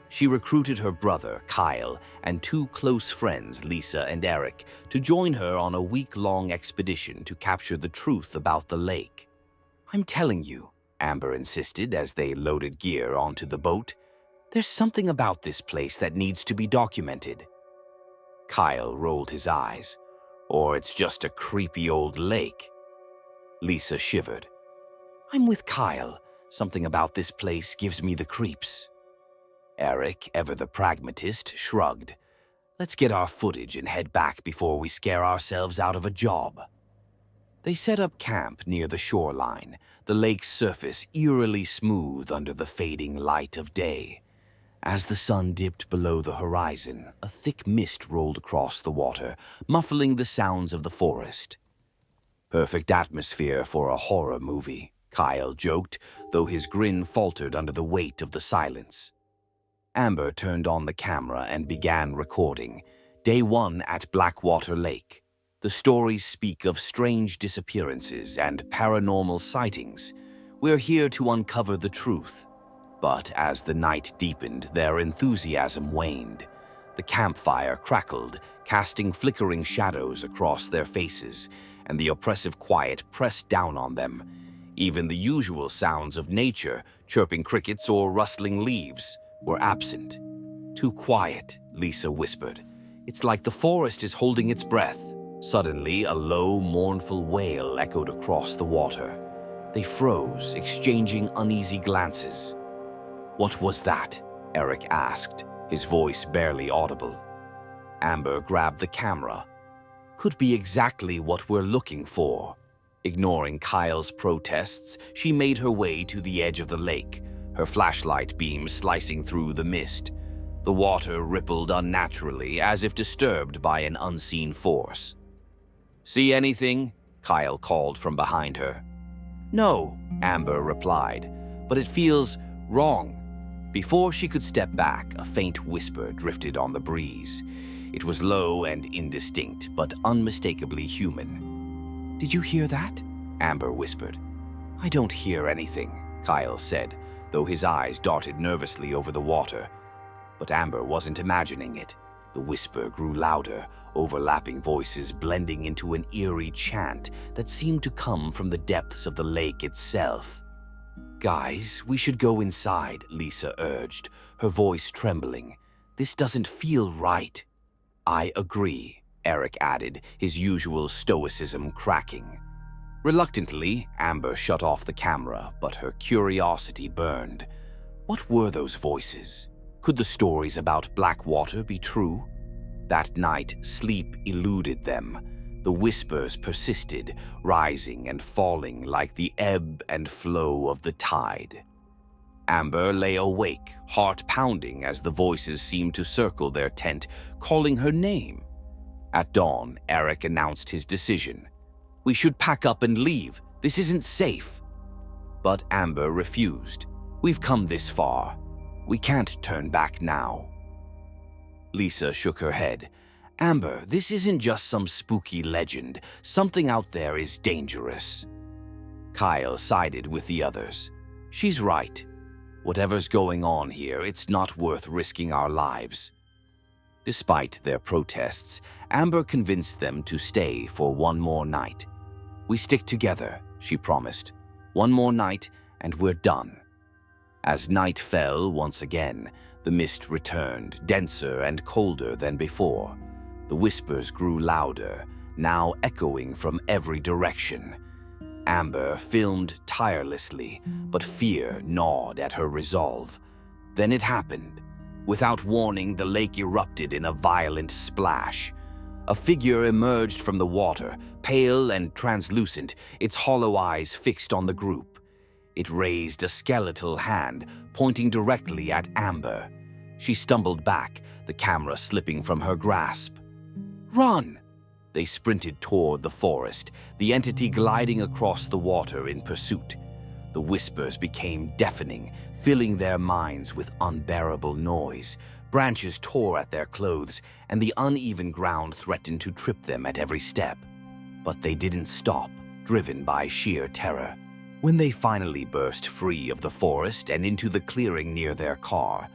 She recruited her brother, Kyle, and two close friends, Lisa and Eric, to join her on a week-long expedition to capture the truth about the lake. "I'm telling you," Amber insisted as they loaded gear onto the boat, "there's something about this place that needs to be documented." Kyle rolled his eyes. "Or it's just a creepy old lake." Lisa shivered. "I'm with Kyle. Something about this place gives me the creeps." Eric, ever the pragmatist, shrugged. "Let's get our footage and head back before we scare ourselves out of a job." They set up camp near the shoreline, the lake's surface eerily smooth under the fading light of day. As the sun dipped below the horizon, a thick mist rolled across the water, muffling the sounds of the forest. "Perfect atmosphere for a horror movie," Kyle joked, though his grin faltered under the weight of the silence. Amber turned on the camera and began recording. Day 1 at Blackwater Lake. The stories speak of strange disappearances and paranormal sightings. We're here to uncover the truth. But as the night deepened, their enthusiasm waned. The campfire crackled, casting flickering shadows across their faces, and the oppressive quiet pressed down on them. Even the usual sounds of nature, chirping crickets or rustling leaves, were absent. "Too quiet," Lisa whispered. "It's like the forest is holding its breath." Suddenly, a low, mournful wail echoed across the water. They froze, exchanging uneasy glances. "What was that?" Eric asked, his voice barely audible. Amber grabbed the camera. "Could be exactly what we're looking for." Ignoring Kyle's protests, she made her way to the edge of the lake, her flashlight beam slicing through the mist. The water rippled unnaturally, as if disturbed by an unseen force. "See anything?" Kyle called from behind her. "No," Amber replied, "but it feels wrong." Before she could step back, a faint whisper drifted on the breeze. It was low and indistinct, but unmistakably human. "Did you hear that?" Amber whispered. "I don't hear anything," Kyle said, though his eyes darted nervously over the water. But Amber wasn't imagining it. The whisper grew louder, overlapping voices blending into an eerie chant that seemed to come from the depths of the lake itself. "Guys, we should go inside," Lisa urged, her voice trembling. "This doesn't feel right." "I agree," Eric added, his usual stoicism cracking. Reluctantly, Amber shut off the camera, but her curiosity burned. What were those voices? Could the stories about Blackwater be true? That night, sleep eluded them. The whispers persisted, rising and falling like the ebb and flow of the tide. Amber lay awake, heart pounding as the voices seemed to circle their tent, calling her name. At dawn, Eric announced his decision. "We should pack up and leave. This isn't safe." But Amber refused. "We've come this far. We can't turn back now." Lisa shook her head. "Amber, this isn't just some spooky legend. Something out there is dangerous." Kyle sided with the others. "She's right. Whatever's going on here, it's not worth risking our lives." Despite their protests, Amber convinced them to stay for one more night. "We stick together," she promised. "One more night, and we're done." As night fell once again, the mist returned, denser and colder than before. The whispers grew louder, now echoing from every direction. Amber filmed tirelessly, but fear gnawed at her resolve. Then it happened. Without warning, the lake erupted in a violent splash. A figure emerged from the water, pale and translucent, its hollow eyes fixed on the group. It raised a skeletal hand, pointing directly at Amber. She stumbled back, the camera slipping from her grasp. "Run!" They sprinted toward the forest, the entity gliding across the water in pursuit. The whispers became deafening, filling their minds with unbearable noise. Branches tore at their clothes, and the uneven ground threatened to trip them at every step. But they didn't stop, driven by sheer terror. When they finally burst free of the forest and into the clearing near their car,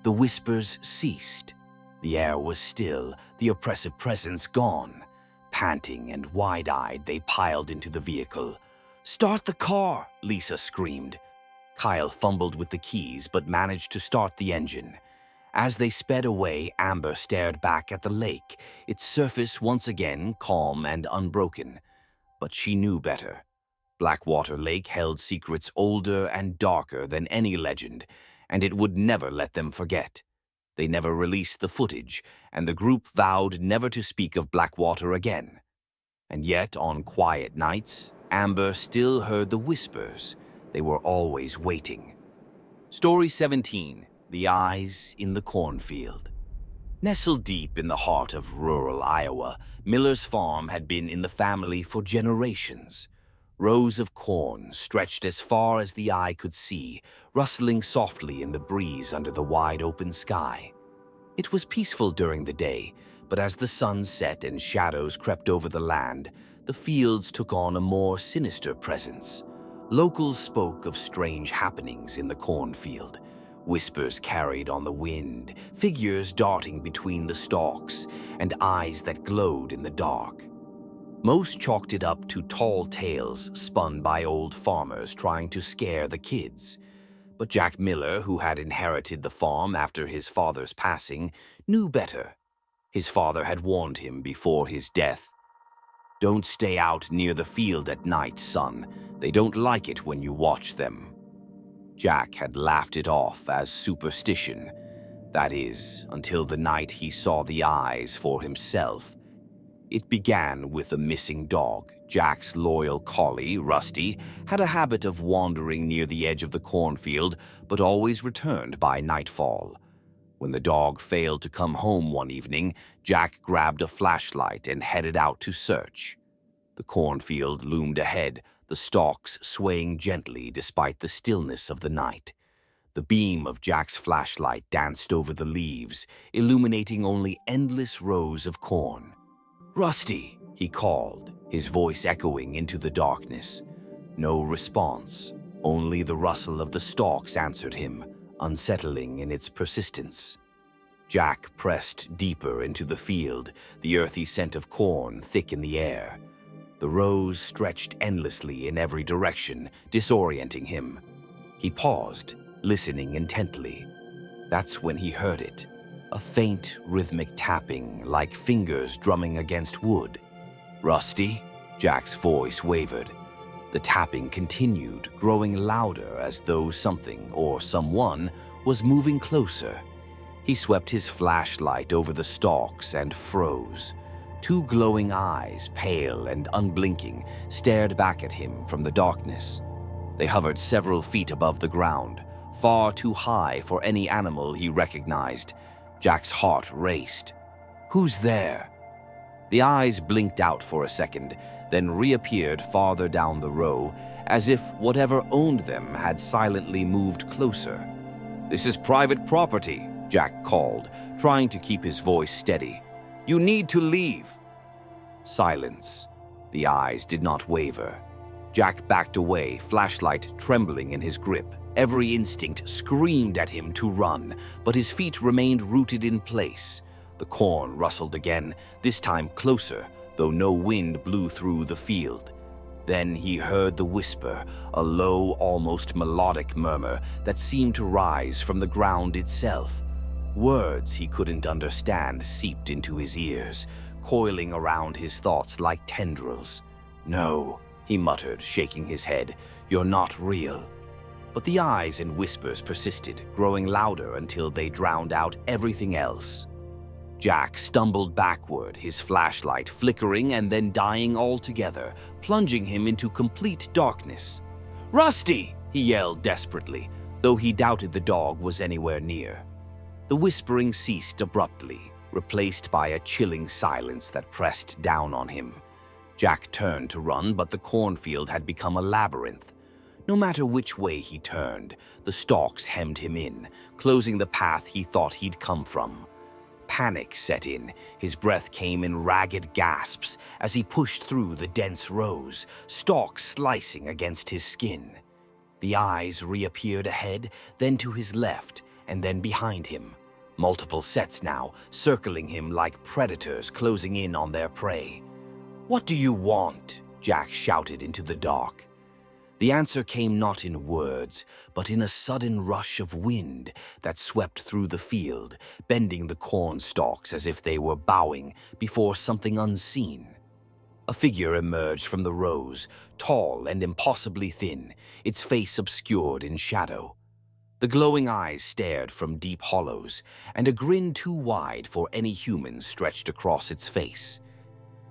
the whispers ceased. The air was still, the oppressive presence gone. Panting and wide-eyed, they piled into the vehicle. "Start the car!" Lisa screamed. Kyle fumbled with the keys but managed to start the engine. As they sped away, Amber stared back at the lake, its surface once again calm and unbroken. But she knew better. Blackwater Lake held secrets older and darker than any legend, and it would never let them forget. They never released the footage, and the group vowed never to speak of Blackwater again. And yet, on quiet nights, Amber still heard the whispers. They were always waiting. Story 17. The Eyes in the Cornfield. Nestled deep in the heart of rural Iowa, Miller's farm had been in the family for generations. Rows of corn stretched as far as the eye could see, rustling softly in the breeze under the wide-open sky. It was peaceful during the day, but as the sun set and shadows crept over the land, the fields took on a more sinister presence. Locals spoke of strange happenings in the cornfield. Whispers carried on the wind, figures darting between the stalks, and eyes that glowed in the dark. Most chalked it up to tall tales spun by old farmers trying to scare the kids. But Jack Miller, who had inherited the farm after his father's passing, knew better. His father had warned him before his death. "Don't stay out near the field at night, son. They don't like it when you watch them." Jack had laughed it off as superstition. That is, until the night he saw the eyes for himself. It began with a missing dog. Jack's loyal collie, Rusty, had a habit of wandering near the edge of the cornfield, but always returned by nightfall. When the dog failed to come home one evening, Jack grabbed a flashlight and headed out to search. The cornfield loomed ahead, the stalks swaying gently despite the stillness of the night. The beam of Jack's flashlight danced over the leaves, illuminating only endless rows of corn. "Rusty," he called, his voice echoing into the darkness. No response, only the rustle of the stalks answered him, unsettling in its persistence. Jack pressed deeper into the field, the earthy scent of corn thick in the air. The rows stretched endlessly in every direction, disorienting him. He paused, listening intently. That's when he heard it. A faint, rhythmic tapping, like fingers drumming against wood. "Rusty?" Jack's voice wavered. The tapping continued, growing louder as though something or someone was moving closer. He swept his flashlight over the stalks and froze. Two glowing eyes, pale and unblinking, stared back at him from the darkness. They hovered several feet above the ground, far too high for any animal he recognized. Jack's heart raced. "Who's there?" The eyes blinked out for a second, then reappeared farther down the row, as if whatever owned them had silently moved closer. "This is private property," Jack called, trying to keep his voice steady. "You need to leave." Silence. The eyes did not waver. Jack backed away, flashlight trembling in his grip. Every instinct screamed at him to run, but his feet remained rooted in place. The corn rustled again, this time closer, though no wind blew through the field. Then he heard the whisper, a low, almost melodic murmur that seemed to rise from the ground itself. Words he couldn't understand seeped into his ears, coiling around his thoughts like tendrils. "No," he muttered, shaking his head, "you're not real." But the eyes and whispers persisted, growing louder until they drowned out everything else. Jack stumbled backward, his flashlight flickering and then dying altogether, plunging him into complete darkness. "Rusty!" he yelled desperately, though he doubted the dog was anywhere near. The whispering ceased abruptly, replaced by a chilling silence that pressed down on him. Jack turned to run, but the cornfield had become a labyrinth. No matter which way he turned, the stalks hemmed him in, closing the path he thought he'd come from. Panic set in. His breath came in ragged gasps as he pushed through the dense rows, stalks slicing against his skin. The eyes reappeared ahead, then to his left, and then behind him. Multiple sets now, circling him like predators closing in on their prey. "What do you want?" Jack shouted into the dark. The answer came not in words, but in a sudden rush of wind that swept through the field, bending the corn stalks as if they were bowing before something unseen. A figure emerged from the rows, tall and impossibly thin, its face obscured in shadow. The glowing eyes stared from deep hollows, and a grin too wide for any human stretched across its face.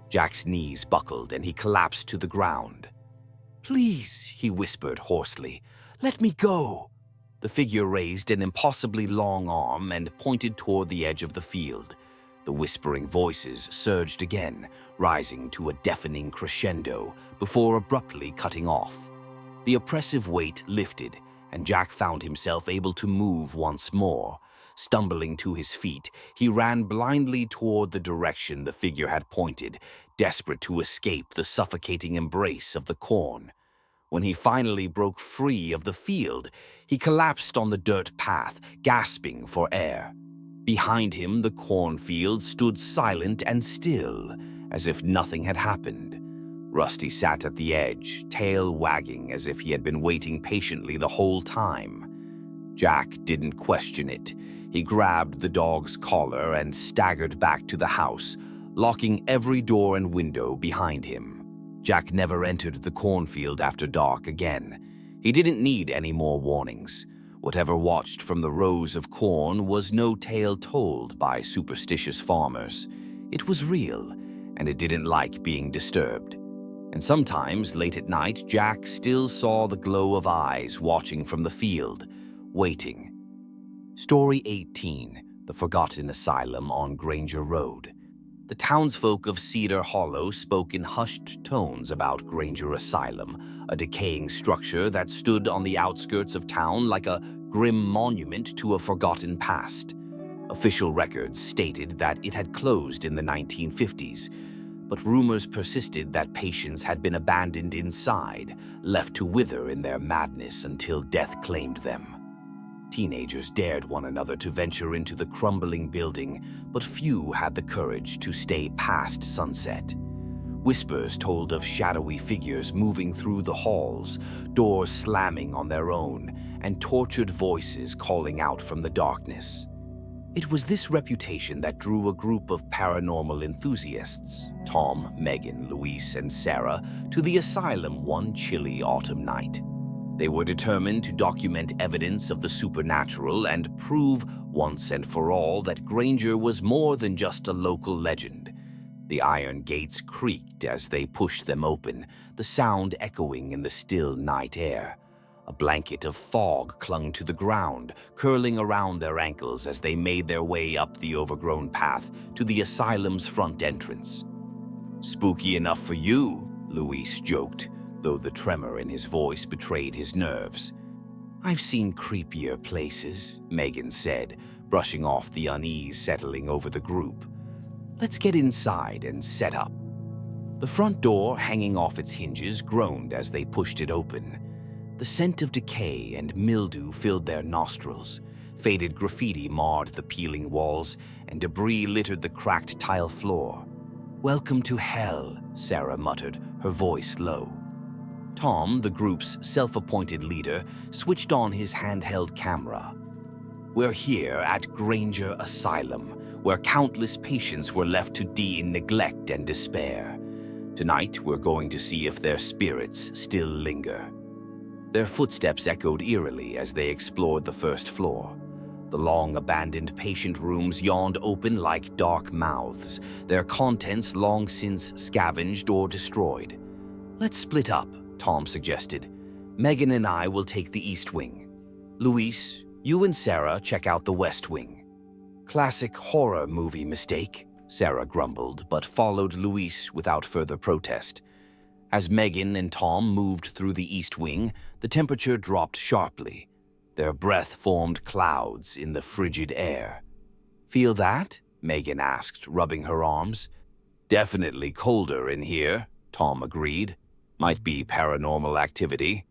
Jack's knees buckled and he collapsed to the ground. "Please," he whispered hoarsely, "let me go." The figure raised an impossibly long arm and pointed toward the edge of the field. The whispering voices surged again, rising to a deafening crescendo before abruptly cutting off. The oppressive weight lifted, and Jack found himself able to move once more. Stumbling to his feet, he ran blindly toward the direction the figure had pointed, desperate to escape the suffocating embrace of the corn. When he finally broke free of the field, he collapsed on the dirt path, gasping for air. Behind him, the cornfield stood silent and still, as if nothing had happened. Rusty sat at the edge, tail wagging as if he had been waiting patiently the whole time. Jack didn't question it. He grabbed the dog's collar and staggered back to the house, locking every door and window behind him. Jack never entered the cornfield after dark again. He didn't need any more warnings. Whatever watched from the rows of corn was no tale told by superstitious farmers. It was real, and it didn't like being disturbed. And sometimes, late at night, Jack still saw the glow of eyes watching from the field, waiting. Story 18, The Forgotten Asylum on Granger Road. The townsfolk of Cedar Hollow spoke in hushed tones about Granger Asylum, a decaying structure that stood on the outskirts of town like a grim monument to a forgotten past. Official records stated that it had closed in the 1950s, but rumors persisted that patients had been abandoned inside, left to wither in their madness until death claimed them. Teenagers dared one another to venture into the crumbling building, but few had the courage to stay past sunset. Whispers told of shadowy figures moving through the halls, doors slamming on their own, and tortured voices calling out from the darkness. It was this reputation that drew a group of paranormal enthusiasts, Tom, Megan, Luis, and Sarah, to the asylum one chilly autumn night. They were determined to document evidence of the supernatural and prove once and for all that Granger was more than just a local legend. The iron gates creaked as they pushed them open, the sound echoing in the still night air. A blanket of fog clung to the ground, curling around their ankles as they made their way up the overgrown path to the asylum's front entrance. "Spooky enough for you," Luis joked, though the tremor in his voice betrayed his nerves. "I've seen creepier places," Megan said, brushing off the unease settling over the group. "Let's get inside and set up." The front door, hanging off its hinges, groaned as they pushed it open. The scent of decay and mildew filled their nostrils. Faded graffiti marred the peeling walls, and debris littered the cracked tile floor. "Welcome to hell," Sarah muttered, her voice low. Tom, the group's self-appointed leader, switched on his handheld camera. "We're here at Granger Asylum, where countless patients were left to die in neglect and despair. Tonight, we're going to see if their spirits still linger." Their footsteps echoed eerily as they explored the first floor. The long abandoned patient rooms yawned open like dark mouths, their contents long since scavenged or destroyed. "Let's split up," Tom suggested. "Megan and I will take the east wing. Luis, you and Sarah check out the west wing." "Classic horror movie mistake," Sarah grumbled, but followed Luis without further protest. As Megan and Tom moved through the east wing, the temperature dropped sharply. Their breath formed clouds in the frigid air. "Feel that?" Megan asked, rubbing her arms. "Definitely colder in here," Tom agreed. "Might be paranormal activity."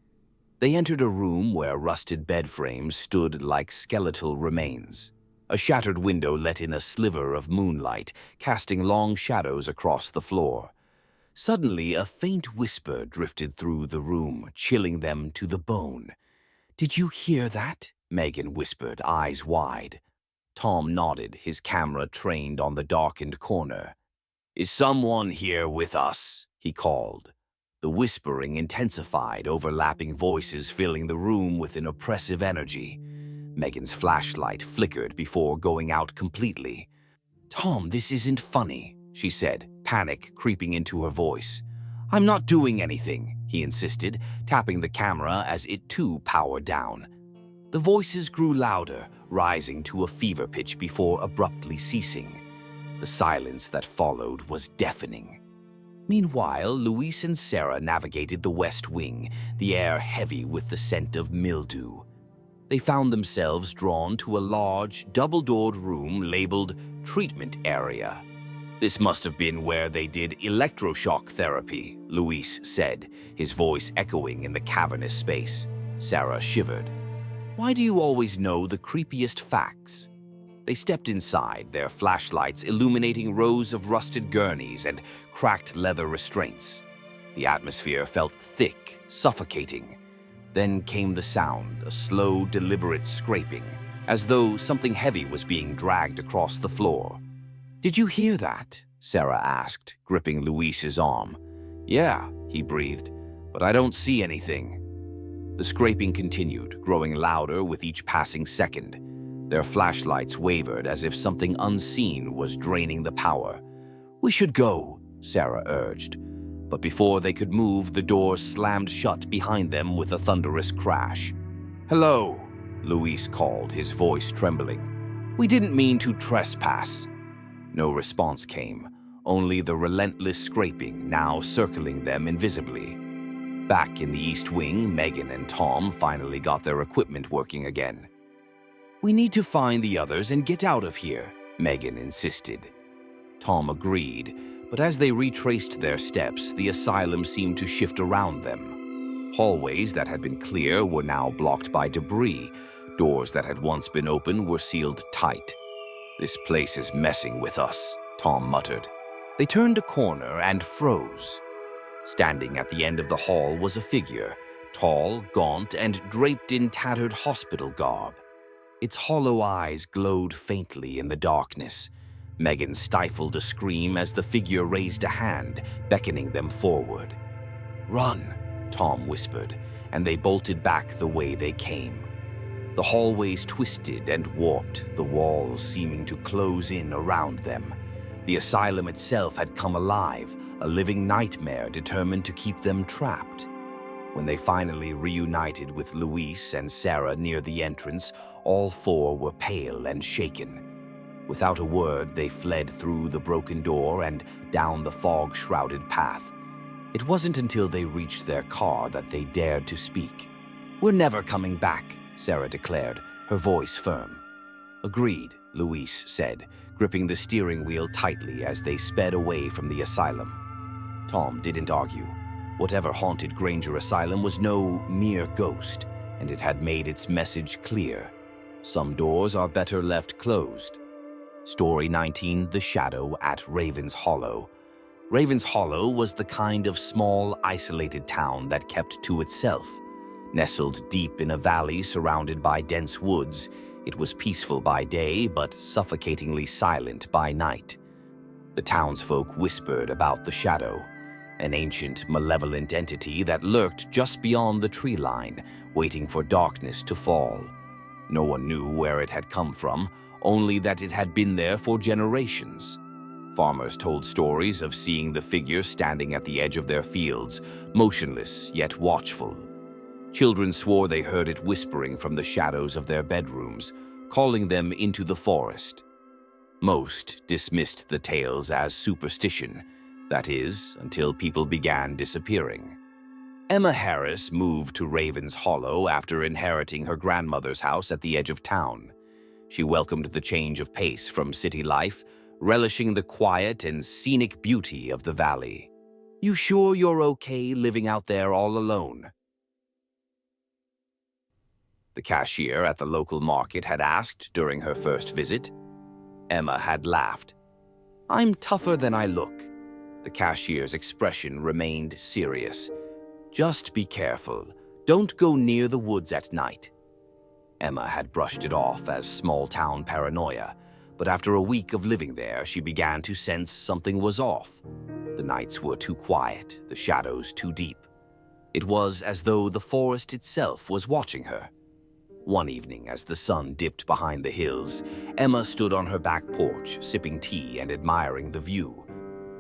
They entered a room where rusted bed frames stood like skeletal remains. A shattered window let in a sliver of moonlight, casting long shadows across the floor. Suddenly, a faint whisper drifted through the room, chilling them to the bone. "Did you hear that?" Megan whispered, eyes wide. Tom nodded, his camera trained on the darkened corner. "Is someone here with us?" he called. The whispering intensified, overlapping voices filling the room with an oppressive energy. Megan's flashlight flickered before going out completely. "Tom, this isn't funny," she said, panic creeping into her voice. "I'm not doing anything," he insisted, tapping the camera as it too powered down. The voices grew louder, rising to a fever pitch before abruptly ceasing. The silence that followed was deafening. Meanwhile, Luis and Sarah navigated the west wing, the air heavy with the scent of mildew. They found themselves drawn to a large, double-doored room labeled Treatment Area. "This must have been where they did electroshock therapy," Luis said, his voice echoing in the cavernous space. Sarah shivered. "Why do you always know the creepiest facts?" They stepped inside, their flashlights illuminating rows of rusted gurneys and cracked leather restraints. The atmosphere felt thick, suffocating. Then came the sound, a slow, deliberate scraping, as though something heavy was being dragged across the floor. "Did you hear that?" Sarah asked, gripping Luis's arm. "Yeah," he breathed, "but I don't see anything." The scraping continued, growing louder with each passing second. Their flashlights wavered as if something unseen was draining the power. "We should go," Sarah urged. But before they could move, the door slammed shut behind them with a thunderous crash. "Hello," Luis called, his voice trembling. "We didn't mean to trespass." No response came, only the relentless scraping, now circling them invisibly. Back in the east wing, Megan and Tom finally got their equipment working again. "We need to find the others and get out of here," Megan insisted. Tom agreed, but as they retraced their steps, the asylum seemed to shift around them. Hallways that had been clear were now blocked by debris. Doors that had once been open were sealed tight. "This place is messing with us," Tom muttered. They turned a corner and froze. Standing at the end of the hall was a figure, tall, gaunt, and draped in tattered hospital garb. Its hollow eyes glowed faintly in the darkness. Megan stifled a scream as the figure raised a hand, beckoning them forward. "Run," Tom whispered, and they bolted back the way they came. The hallways twisted and warped, the walls seeming to close in around them. The asylum itself had come alive, a living nightmare determined to keep them trapped. When they finally reunited with Luis and Sarah near the entrance, all four were pale and shaken. Without a word, they fled through the broken door and down the fog-shrouded path. It wasn't until they reached their car that they dared to speak. "We're never coming back," Sarah declared, her voice firm. "Agreed," Luis said, gripping the steering wheel tightly as they sped away from the asylum. Tom didn't argue. Whatever haunted Granger Asylum was no mere ghost, and it had made its message clear. Some doors are better left closed. Story 19, The Shadow at Raven's Hollow. Raven's Hollow was the kind of small, isolated town that kept to itself. Nestled deep in a valley surrounded by dense woods, it was peaceful by day but suffocatingly silent by night. The townsfolk whispered about the shadow. an ancient, malevolent entity that lurked just beyond the tree line, waiting for darkness to fall. No one knew where it had come from, only that it had been there for generations. Farmers told stories of seeing the figure standing at the edge of their fields, motionless yet watchful. Children swore they heard it whispering from the shadows of their bedrooms, calling them into the forest. Most dismissed the tales as superstition, that is, until people began disappearing. Emma Harris moved to Raven's Hollow after inheriting her grandmother's house at the edge of town. She welcomed the change of pace from city life, relishing the quiet and scenic beauty of the valley. "You sure you're okay living out there all alone?" the cashier at the local market had asked during her first visit. Emma had laughed. "I'm tougher than I look." The cashier's expression remained serious. "Just be careful. Don't go near the woods at night." Emma had brushed it off as small-town paranoia, but after a week of living there, she began to sense something was off. The nights were too quiet, the shadows too deep. It was as though the forest itself was watching her. One evening, as the sun dipped behind the hills, Emma stood on her back porch, sipping tea and admiring the view.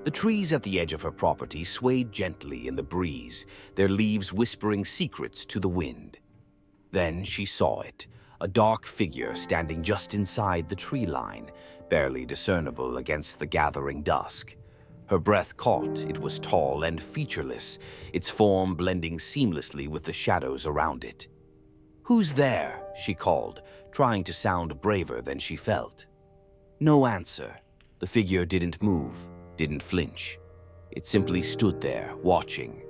The trees at the edge of her property swayed gently in the breeze, their leaves whispering secrets to the wind. Then she saw it, a dark figure standing just inside the tree line, barely discernible against the gathering dusk. Her breath caught. It was tall and featureless, its form blending seamlessly with the shadows around it. "Who's there?" she called, trying to sound braver than she felt. No answer. The figure didn't move, didn't flinch. It simply stood there, watching.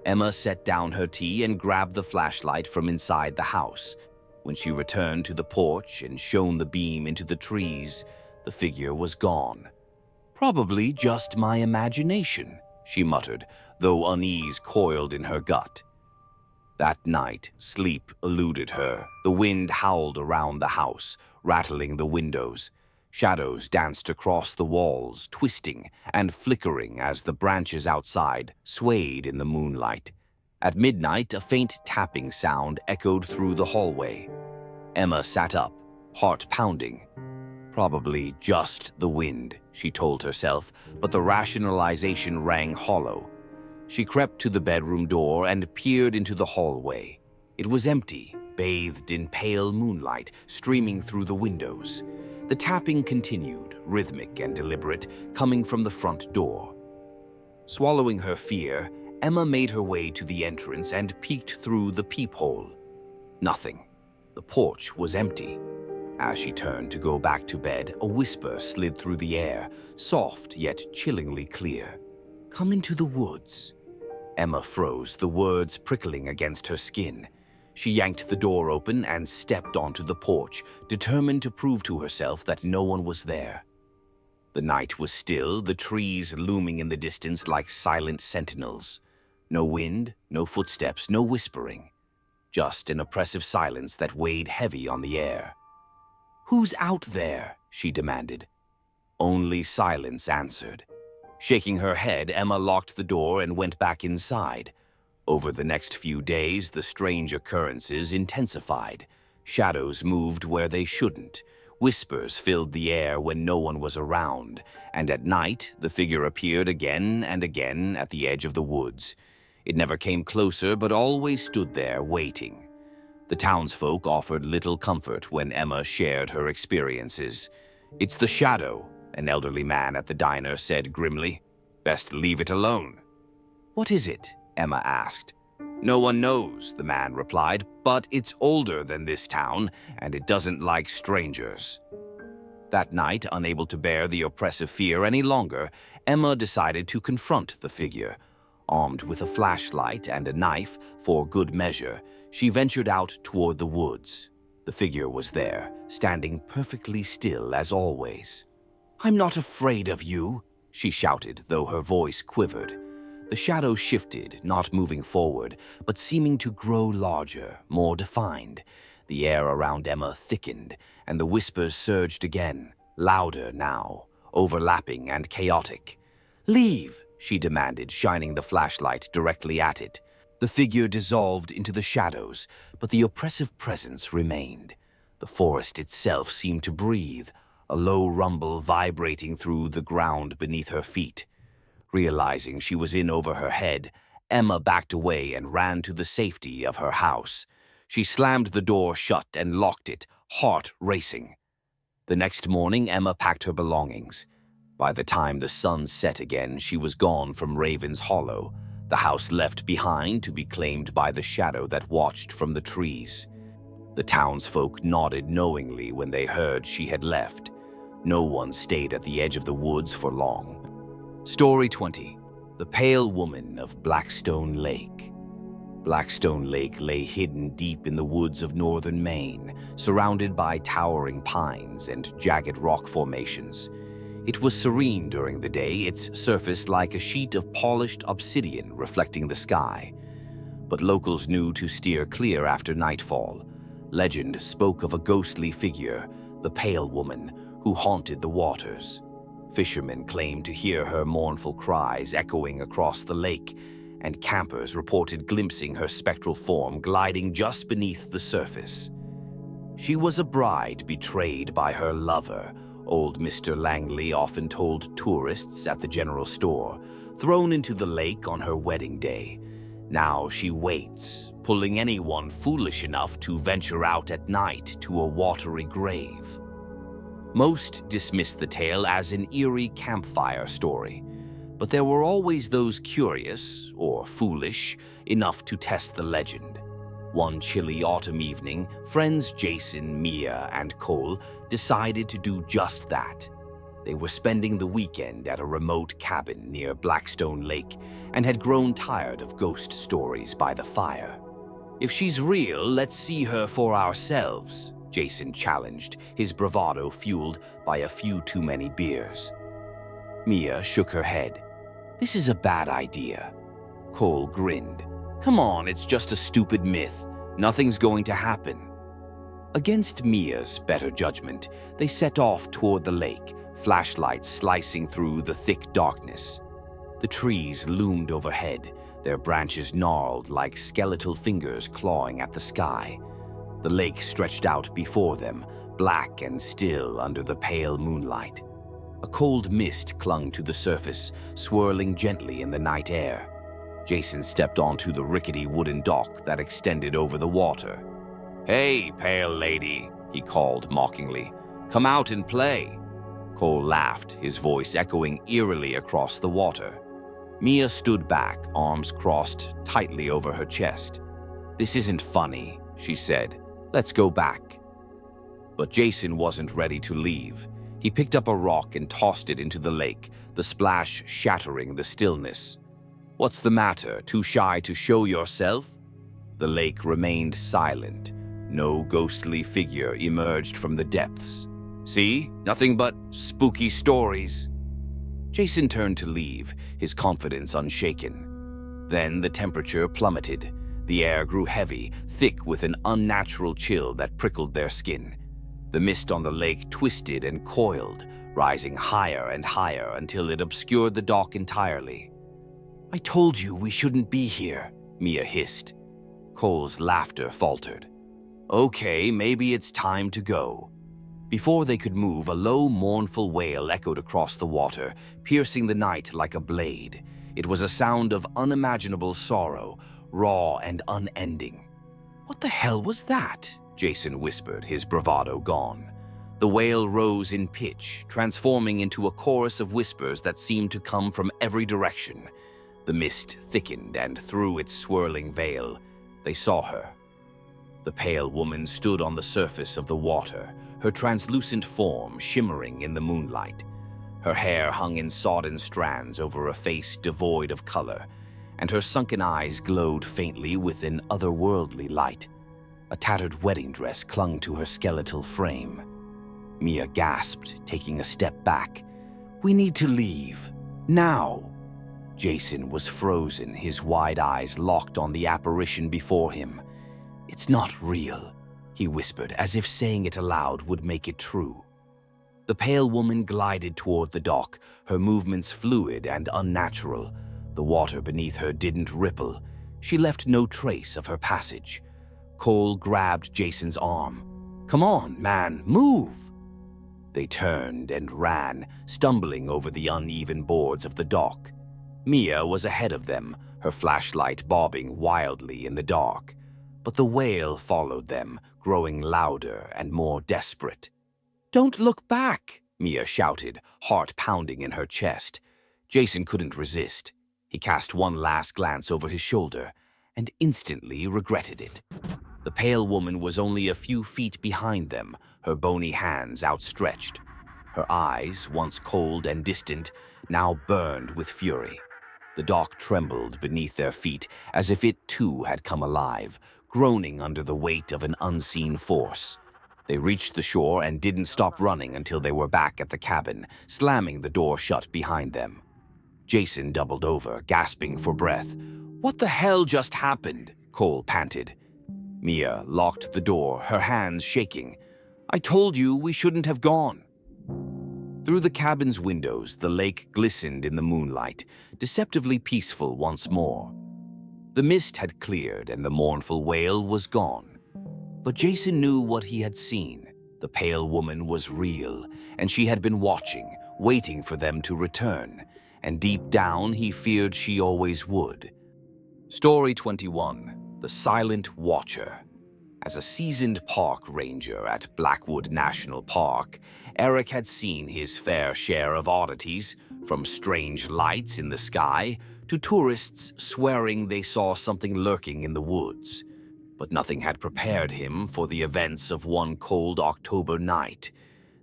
Emma set down her tea and grabbed the flashlight from inside the house. When she returned to the porch and shone the beam into the trees, the figure was gone. "Probably just my imagination," she muttered, though unease coiled in her gut. That night, sleep eluded her. The wind howled around the house, rattling the windows. Shadows danced across the walls, twisting and flickering as the branches outside swayed in the moonlight. At midnight, a faint tapping sound echoed through the hallway. Emma sat up, heart pounding. Probably just the wind, she told herself, but the rationalization rang hollow. She crept to the bedroom door and peered into the hallway. It was empty, bathed in pale moonlight streaming through the windows. The tapping continued, rhythmic and deliberate, coming from the front door. Swallowing her fear, Emma made her way to the entrance and peeked through the peephole. Nothing. The porch was empty. As she turned to go back to bed, a whisper slid through the air, soft yet chillingly clear. "Come into the woods." Emma froze, the words prickling against her skin. She yanked the door open and stepped onto the porch, determined to prove to herself that no one was there. The night was still, the trees looming in the distance like silent sentinels. No wind, no footsteps, no whispering. Just an oppressive silence that weighed heavy on the air. "Who's out there?" she demanded. Only silence answered. Shaking her head, Emma locked the door and went back inside. Over the next few days, the strange occurrences intensified. Shadows moved where they shouldn't. Whispers filled the air when no one was around, and at night, the figure appeared again and again at the edge of the woods. It never came closer, but always stood there, waiting. The townsfolk offered little comfort when Emma shared her experiences. "It's the shadow," an elderly man at the diner said grimly. "Best leave it alone." "What is it?" Emma asked. "No one knows," the man replied, "but it's older than this town, and it doesn't like strangers." That night, unable to bear the oppressive fear any longer, Emma decided to confront the figure. Armed with a flashlight and a knife, for good measure, she ventured out toward the woods. The figure was there, standing perfectly still as always. "I'm not afraid of you," she shouted, though her voice quivered. The shadow shifted, not moving forward, but seeming to grow larger, more defined. The air around Emma thickened, and the whispers surged again, louder now, overlapping and chaotic. "Leave," she demanded, shining the flashlight directly at it. The figure dissolved into the shadows, but the oppressive presence remained. The forest itself seemed to breathe, a low rumble vibrating through the ground beneath her feet. Realizing she was in over her head, Emma backed away and ran to the safety of her house. She slammed the door shut and locked it, heart racing. The next morning, Emma packed her belongings. By the time the sun set again, she was gone from Raven's Hollow, the house left behind to be claimed by the shadow that watched from the trees. The townsfolk nodded knowingly when they heard she had left. No one stayed at the edge of the woods for long. Story 20. The Pale Woman of Blackstone Lake. Blackstone Lake lay hidden deep in the woods of northern Maine, surrounded by towering pines and jagged rock formations. It was serene during the day, its surface like a sheet of polished obsidian reflecting the sky. But locals knew to steer clear after nightfall. Legend spoke of a ghostly figure, the Pale Woman, who haunted the waters. Fishermen claimed to hear her mournful cries echoing across the lake, and campers reported glimpsing her spectral form gliding just beneath the surface. She was a bride betrayed by her lover, old Mr. Langley often told tourists at the general store, thrown into the lake on her wedding day. Now she waits, pulling anyone foolish enough to venture out at night to a watery grave. Most dismissed the tale as an eerie campfire story, but there were always those curious, or foolish, enough to test the legend. One chilly autumn evening, friends Jason, Mia, and Cole decided to do just that. They were spending the weekend at a remote cabin near Blackstone Lake and had grown tired of ghost stories by the fire. "If she's real, let's see her for ourselves," Jason challenged, his bravado fueled by a few too many beers. Mia shook her head. "This is a bad idea." Cole grinned. "Come on, it's just a stupid myth. Nothing's going to happen." Against Mia's better judgment, they set off toward the lake, flashlights slicing through the thick darkness. The trees loomed overhead, their branches gnarled like skeletal fingers clawing at the sky. The lake stretched out before them, black and still under the pale moonlight. A cold mist clung to the surface, swirling gently in the night air. Jason stepped onto the rickety wooden dock that extended over the water. "Hey, pale lady," he called mockingly. "Come out and play." Cole laughed, his voice echoing eerily across the water. Mia stood back, arms crossed tightly over her chest. "This isn't funny," she said. "Let's go back." But Jason wasn't ready to leave. He picked up a rock and tossed it into the lake, the splash shattering the stillness. "What's the matter? Too shy to show yourself?" The lake remained silent. No ghostly figure emerged from the depths. "See? Nothing but spooky stories." Jason turned to leave, his confidence unshaken. Then the temperature plummeted. The air grew heavy, thick with an unnatural chill that prickled their skin. The mist on the lake twisted and coiled, rising higher and higher until it obscured the dock entirely. "I told you we shouldn't be here," Mia hissed. Cole's laughter faltered. "Okay, maybe it's time to go." Before they could move, a low, mournful wail echoed across the water, piercing the night like a blade. It was a sound of unimaginable sorrow, raw and unending. "What the hell was that?" Jason whispered, his bravado gone. The wail rose in pitch, transforming into a chorus of whispers that seemed to come from every direction. The mist thickened, and through its swirling veil, they saw her. The pale woman stood on the surface of the water, her translucent form shimmering in the moonlight. Her hair hung in sodden strands over a face devoid of color, and her sunken eyes glowed faintly with an otherworldly light. A tattered wedding dress clung to her skeletal frame. Mia gasped, taking a step back. "We need to leave. Now!" Jason was frozen, his wide eyes locked on the apparition before him. "It's not real," he whispered, as if saying it aloud would make it true. The pale woman glided toward the dock, her movements fluid and unnatural. The water beneath her didn't ripple. She left no trace of her passage. Cole grabbed Jason's arm. "Come on, man, move!" They turned and ran, stumbling over the uneven boards of the dock. Mia was ahead of them, her flashlight bobbing wildly in the dark. But the wail followed them, growing louder and more desperate. "Don't look back!" Mia shouted, heart pounding in her chest. Jason couldn't resist. He cast one last glance over his shoulder and instantly regretted it. The pale woman was only a few feet behind them, her bony hands outstretched. Her eyes, once cold and distant, now burned with fury. The dock trembled beneath their feet as if it too had come alive, groaning under the weight of an unseen force. They reached the shore and didn't stop running until they were back at the cabin, slamming the door shut behind them. Jason doubled over, gasping for breath. "What the hell just happened?" Cole panted. Mia locked the door, her hands shaking. "I told you we shouldn't have gone." Through the cabin's windows, the lake glistened in the moonlight, deceptively peaceful once more. The mist had cleared and the mournful wail was gone. But Jason knew what he had seen. The pale woman was real, and she had been watching, waiting for them to return, and deep down he feared she always would. Story 21. The Silent Watcher. As a seasoned park ranger at Blackwood National Park, Eric had seen his fair share of oddities, from strange lights in the sky to tourists swearing they saw something lurking in the woods. But nothing had prepared him for the events of one cold October night.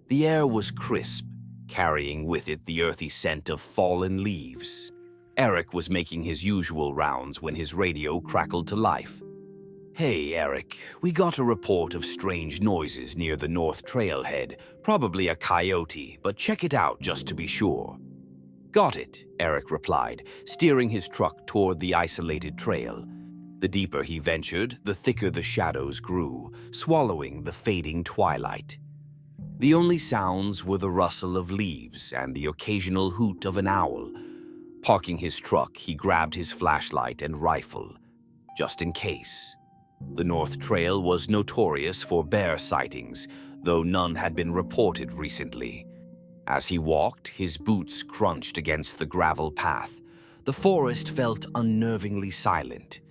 The air was crisp, carrying with it the earthy scent of fallen leaves. Eric was making his usual rounds when his radio crackled to life. "Hey, Eric, we got a report of strange noises near the North Trailhead. Probably a coyote, but check it out just to be sure." "Got it," Eric replied, steering his truck toward the isolated trail. The deeper he ventured, the thicker the shadows grew, swallowing the fading twilight. The only sounds were the rustle of leaves and the occasional hoot of an owl. Parking his truck, he grabbed his flashlight and rifle, just in case. The North Trail was notorious for bear sightings, though none had been reported recently. As he walked, his boots crunched against the gravel path. The forest felt unnervingly silent.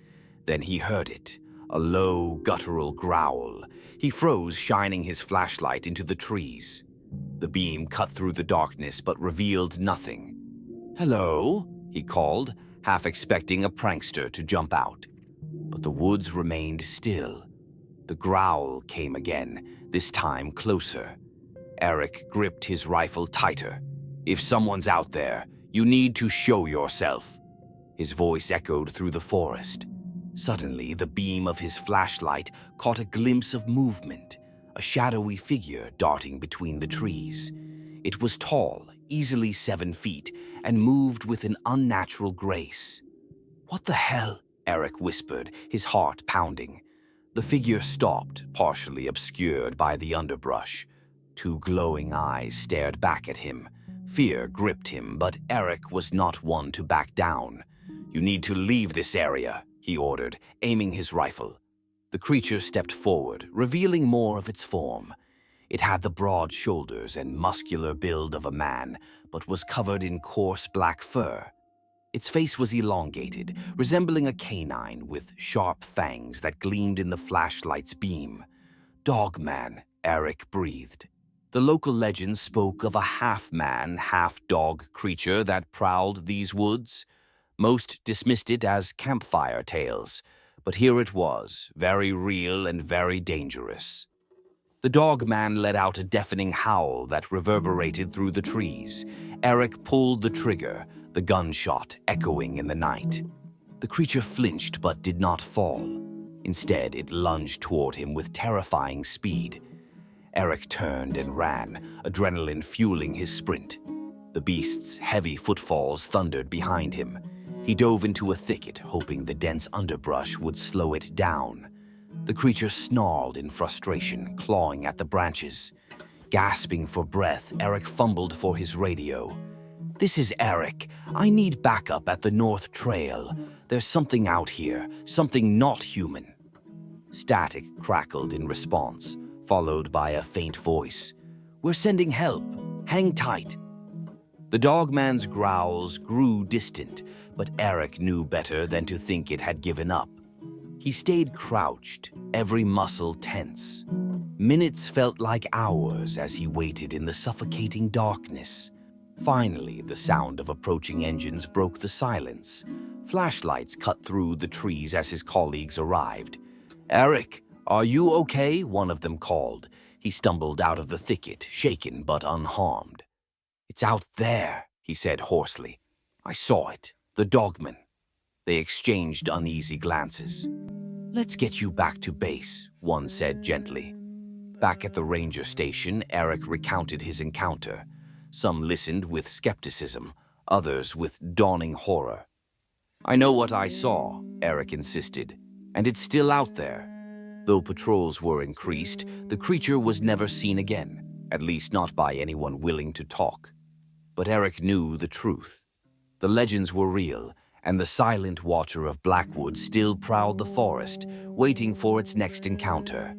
Then he heard it, a low, guttural growl. He froze, shining his flashlight into the trees. The beam cut through the darkness but revealed nothing. "Hello?" he called, half expecting a prankster to jump out. But the woods remained still. The growl came again, this time closer. Eric gripped his rifle tighter. "If someone's out there, you need to show yourself." His voice echoed through the forest. Suddenly, the beam of his flashlight caught a glimpse of movement, a shadowy figure darting between the trees. It was tall, easily 7 feet, and moved with an unnatural grace. "What the hell?" Eric whispered, his heart pounding. The figure stopped, partially obscured by the underbrush. 2 glowing eyes stared back at him. Fear gripped him, but Eric was not one to back down. "You need to leave this area," he ordered, aiming his rifle. The creature stepped forward, revealing more of its form. It had the broad shoulders and muscular build of a man, but was covered in coarse black fur. Its face was elongated, resembling a canine with sharp fangs that gleamed in the flashlight's beam. "Dogman," Eric breathed. The local legend spoke of a half-man, half-dog creature that prowled these woods. Most dismissed it as campfire tales, but here it was, very real and very dangerous. The Dogman let out a deafening howl that reverberated through the trees. Eric pulled the trigger, the gunshot echoing in the night. The creature flinched but did not fall. Instead, it lunged toward him with terrifying speed. Eric turned and ran, adrenaline fueling his sprint. The beast's heavy footfalls thundered behind him. He dove into a thicket, hoping the dense underbrush would slow it down. The creature snarled in frustration, clawing at the branches. Gasping for breath, Eric fumbled for his radio. "This is Eric. I need backup at the North Trail. There's something out here, something not human." Static crackled in response, followed by a faint voice. "We're sending help. Hang tight." The dogman's growls grew distant, but Eric knew better than to think it had given up. He stayed crouched, every muscle tense. Minutes felt like hours as he waited in the suffocating darkness. Finally, the sound of approaching engines broke the silence. Flashlights cut through the trees as his colleagues arrived. "Eric, are you okay?" one of them called. He stumbled out of the thicket, shaken but unharmed. "It's out there," he said hoarsely. "I saw it, the dogman." They exchanged uneasy glances. "Let's get you back to base," one said gently. Back at the ranger station, Eric recounted his encounter. Some listened with skepticism, others with dawning horror. "I know what I saw," Eric insisted, "and it's still out there." Though patrols were increased, the creature was never seen again, at least not by anyone willing to talk. But Eric knew the truth. The legends were real, and the silent watcher of Blackwood still prowled the forest, waiting for its next encounter.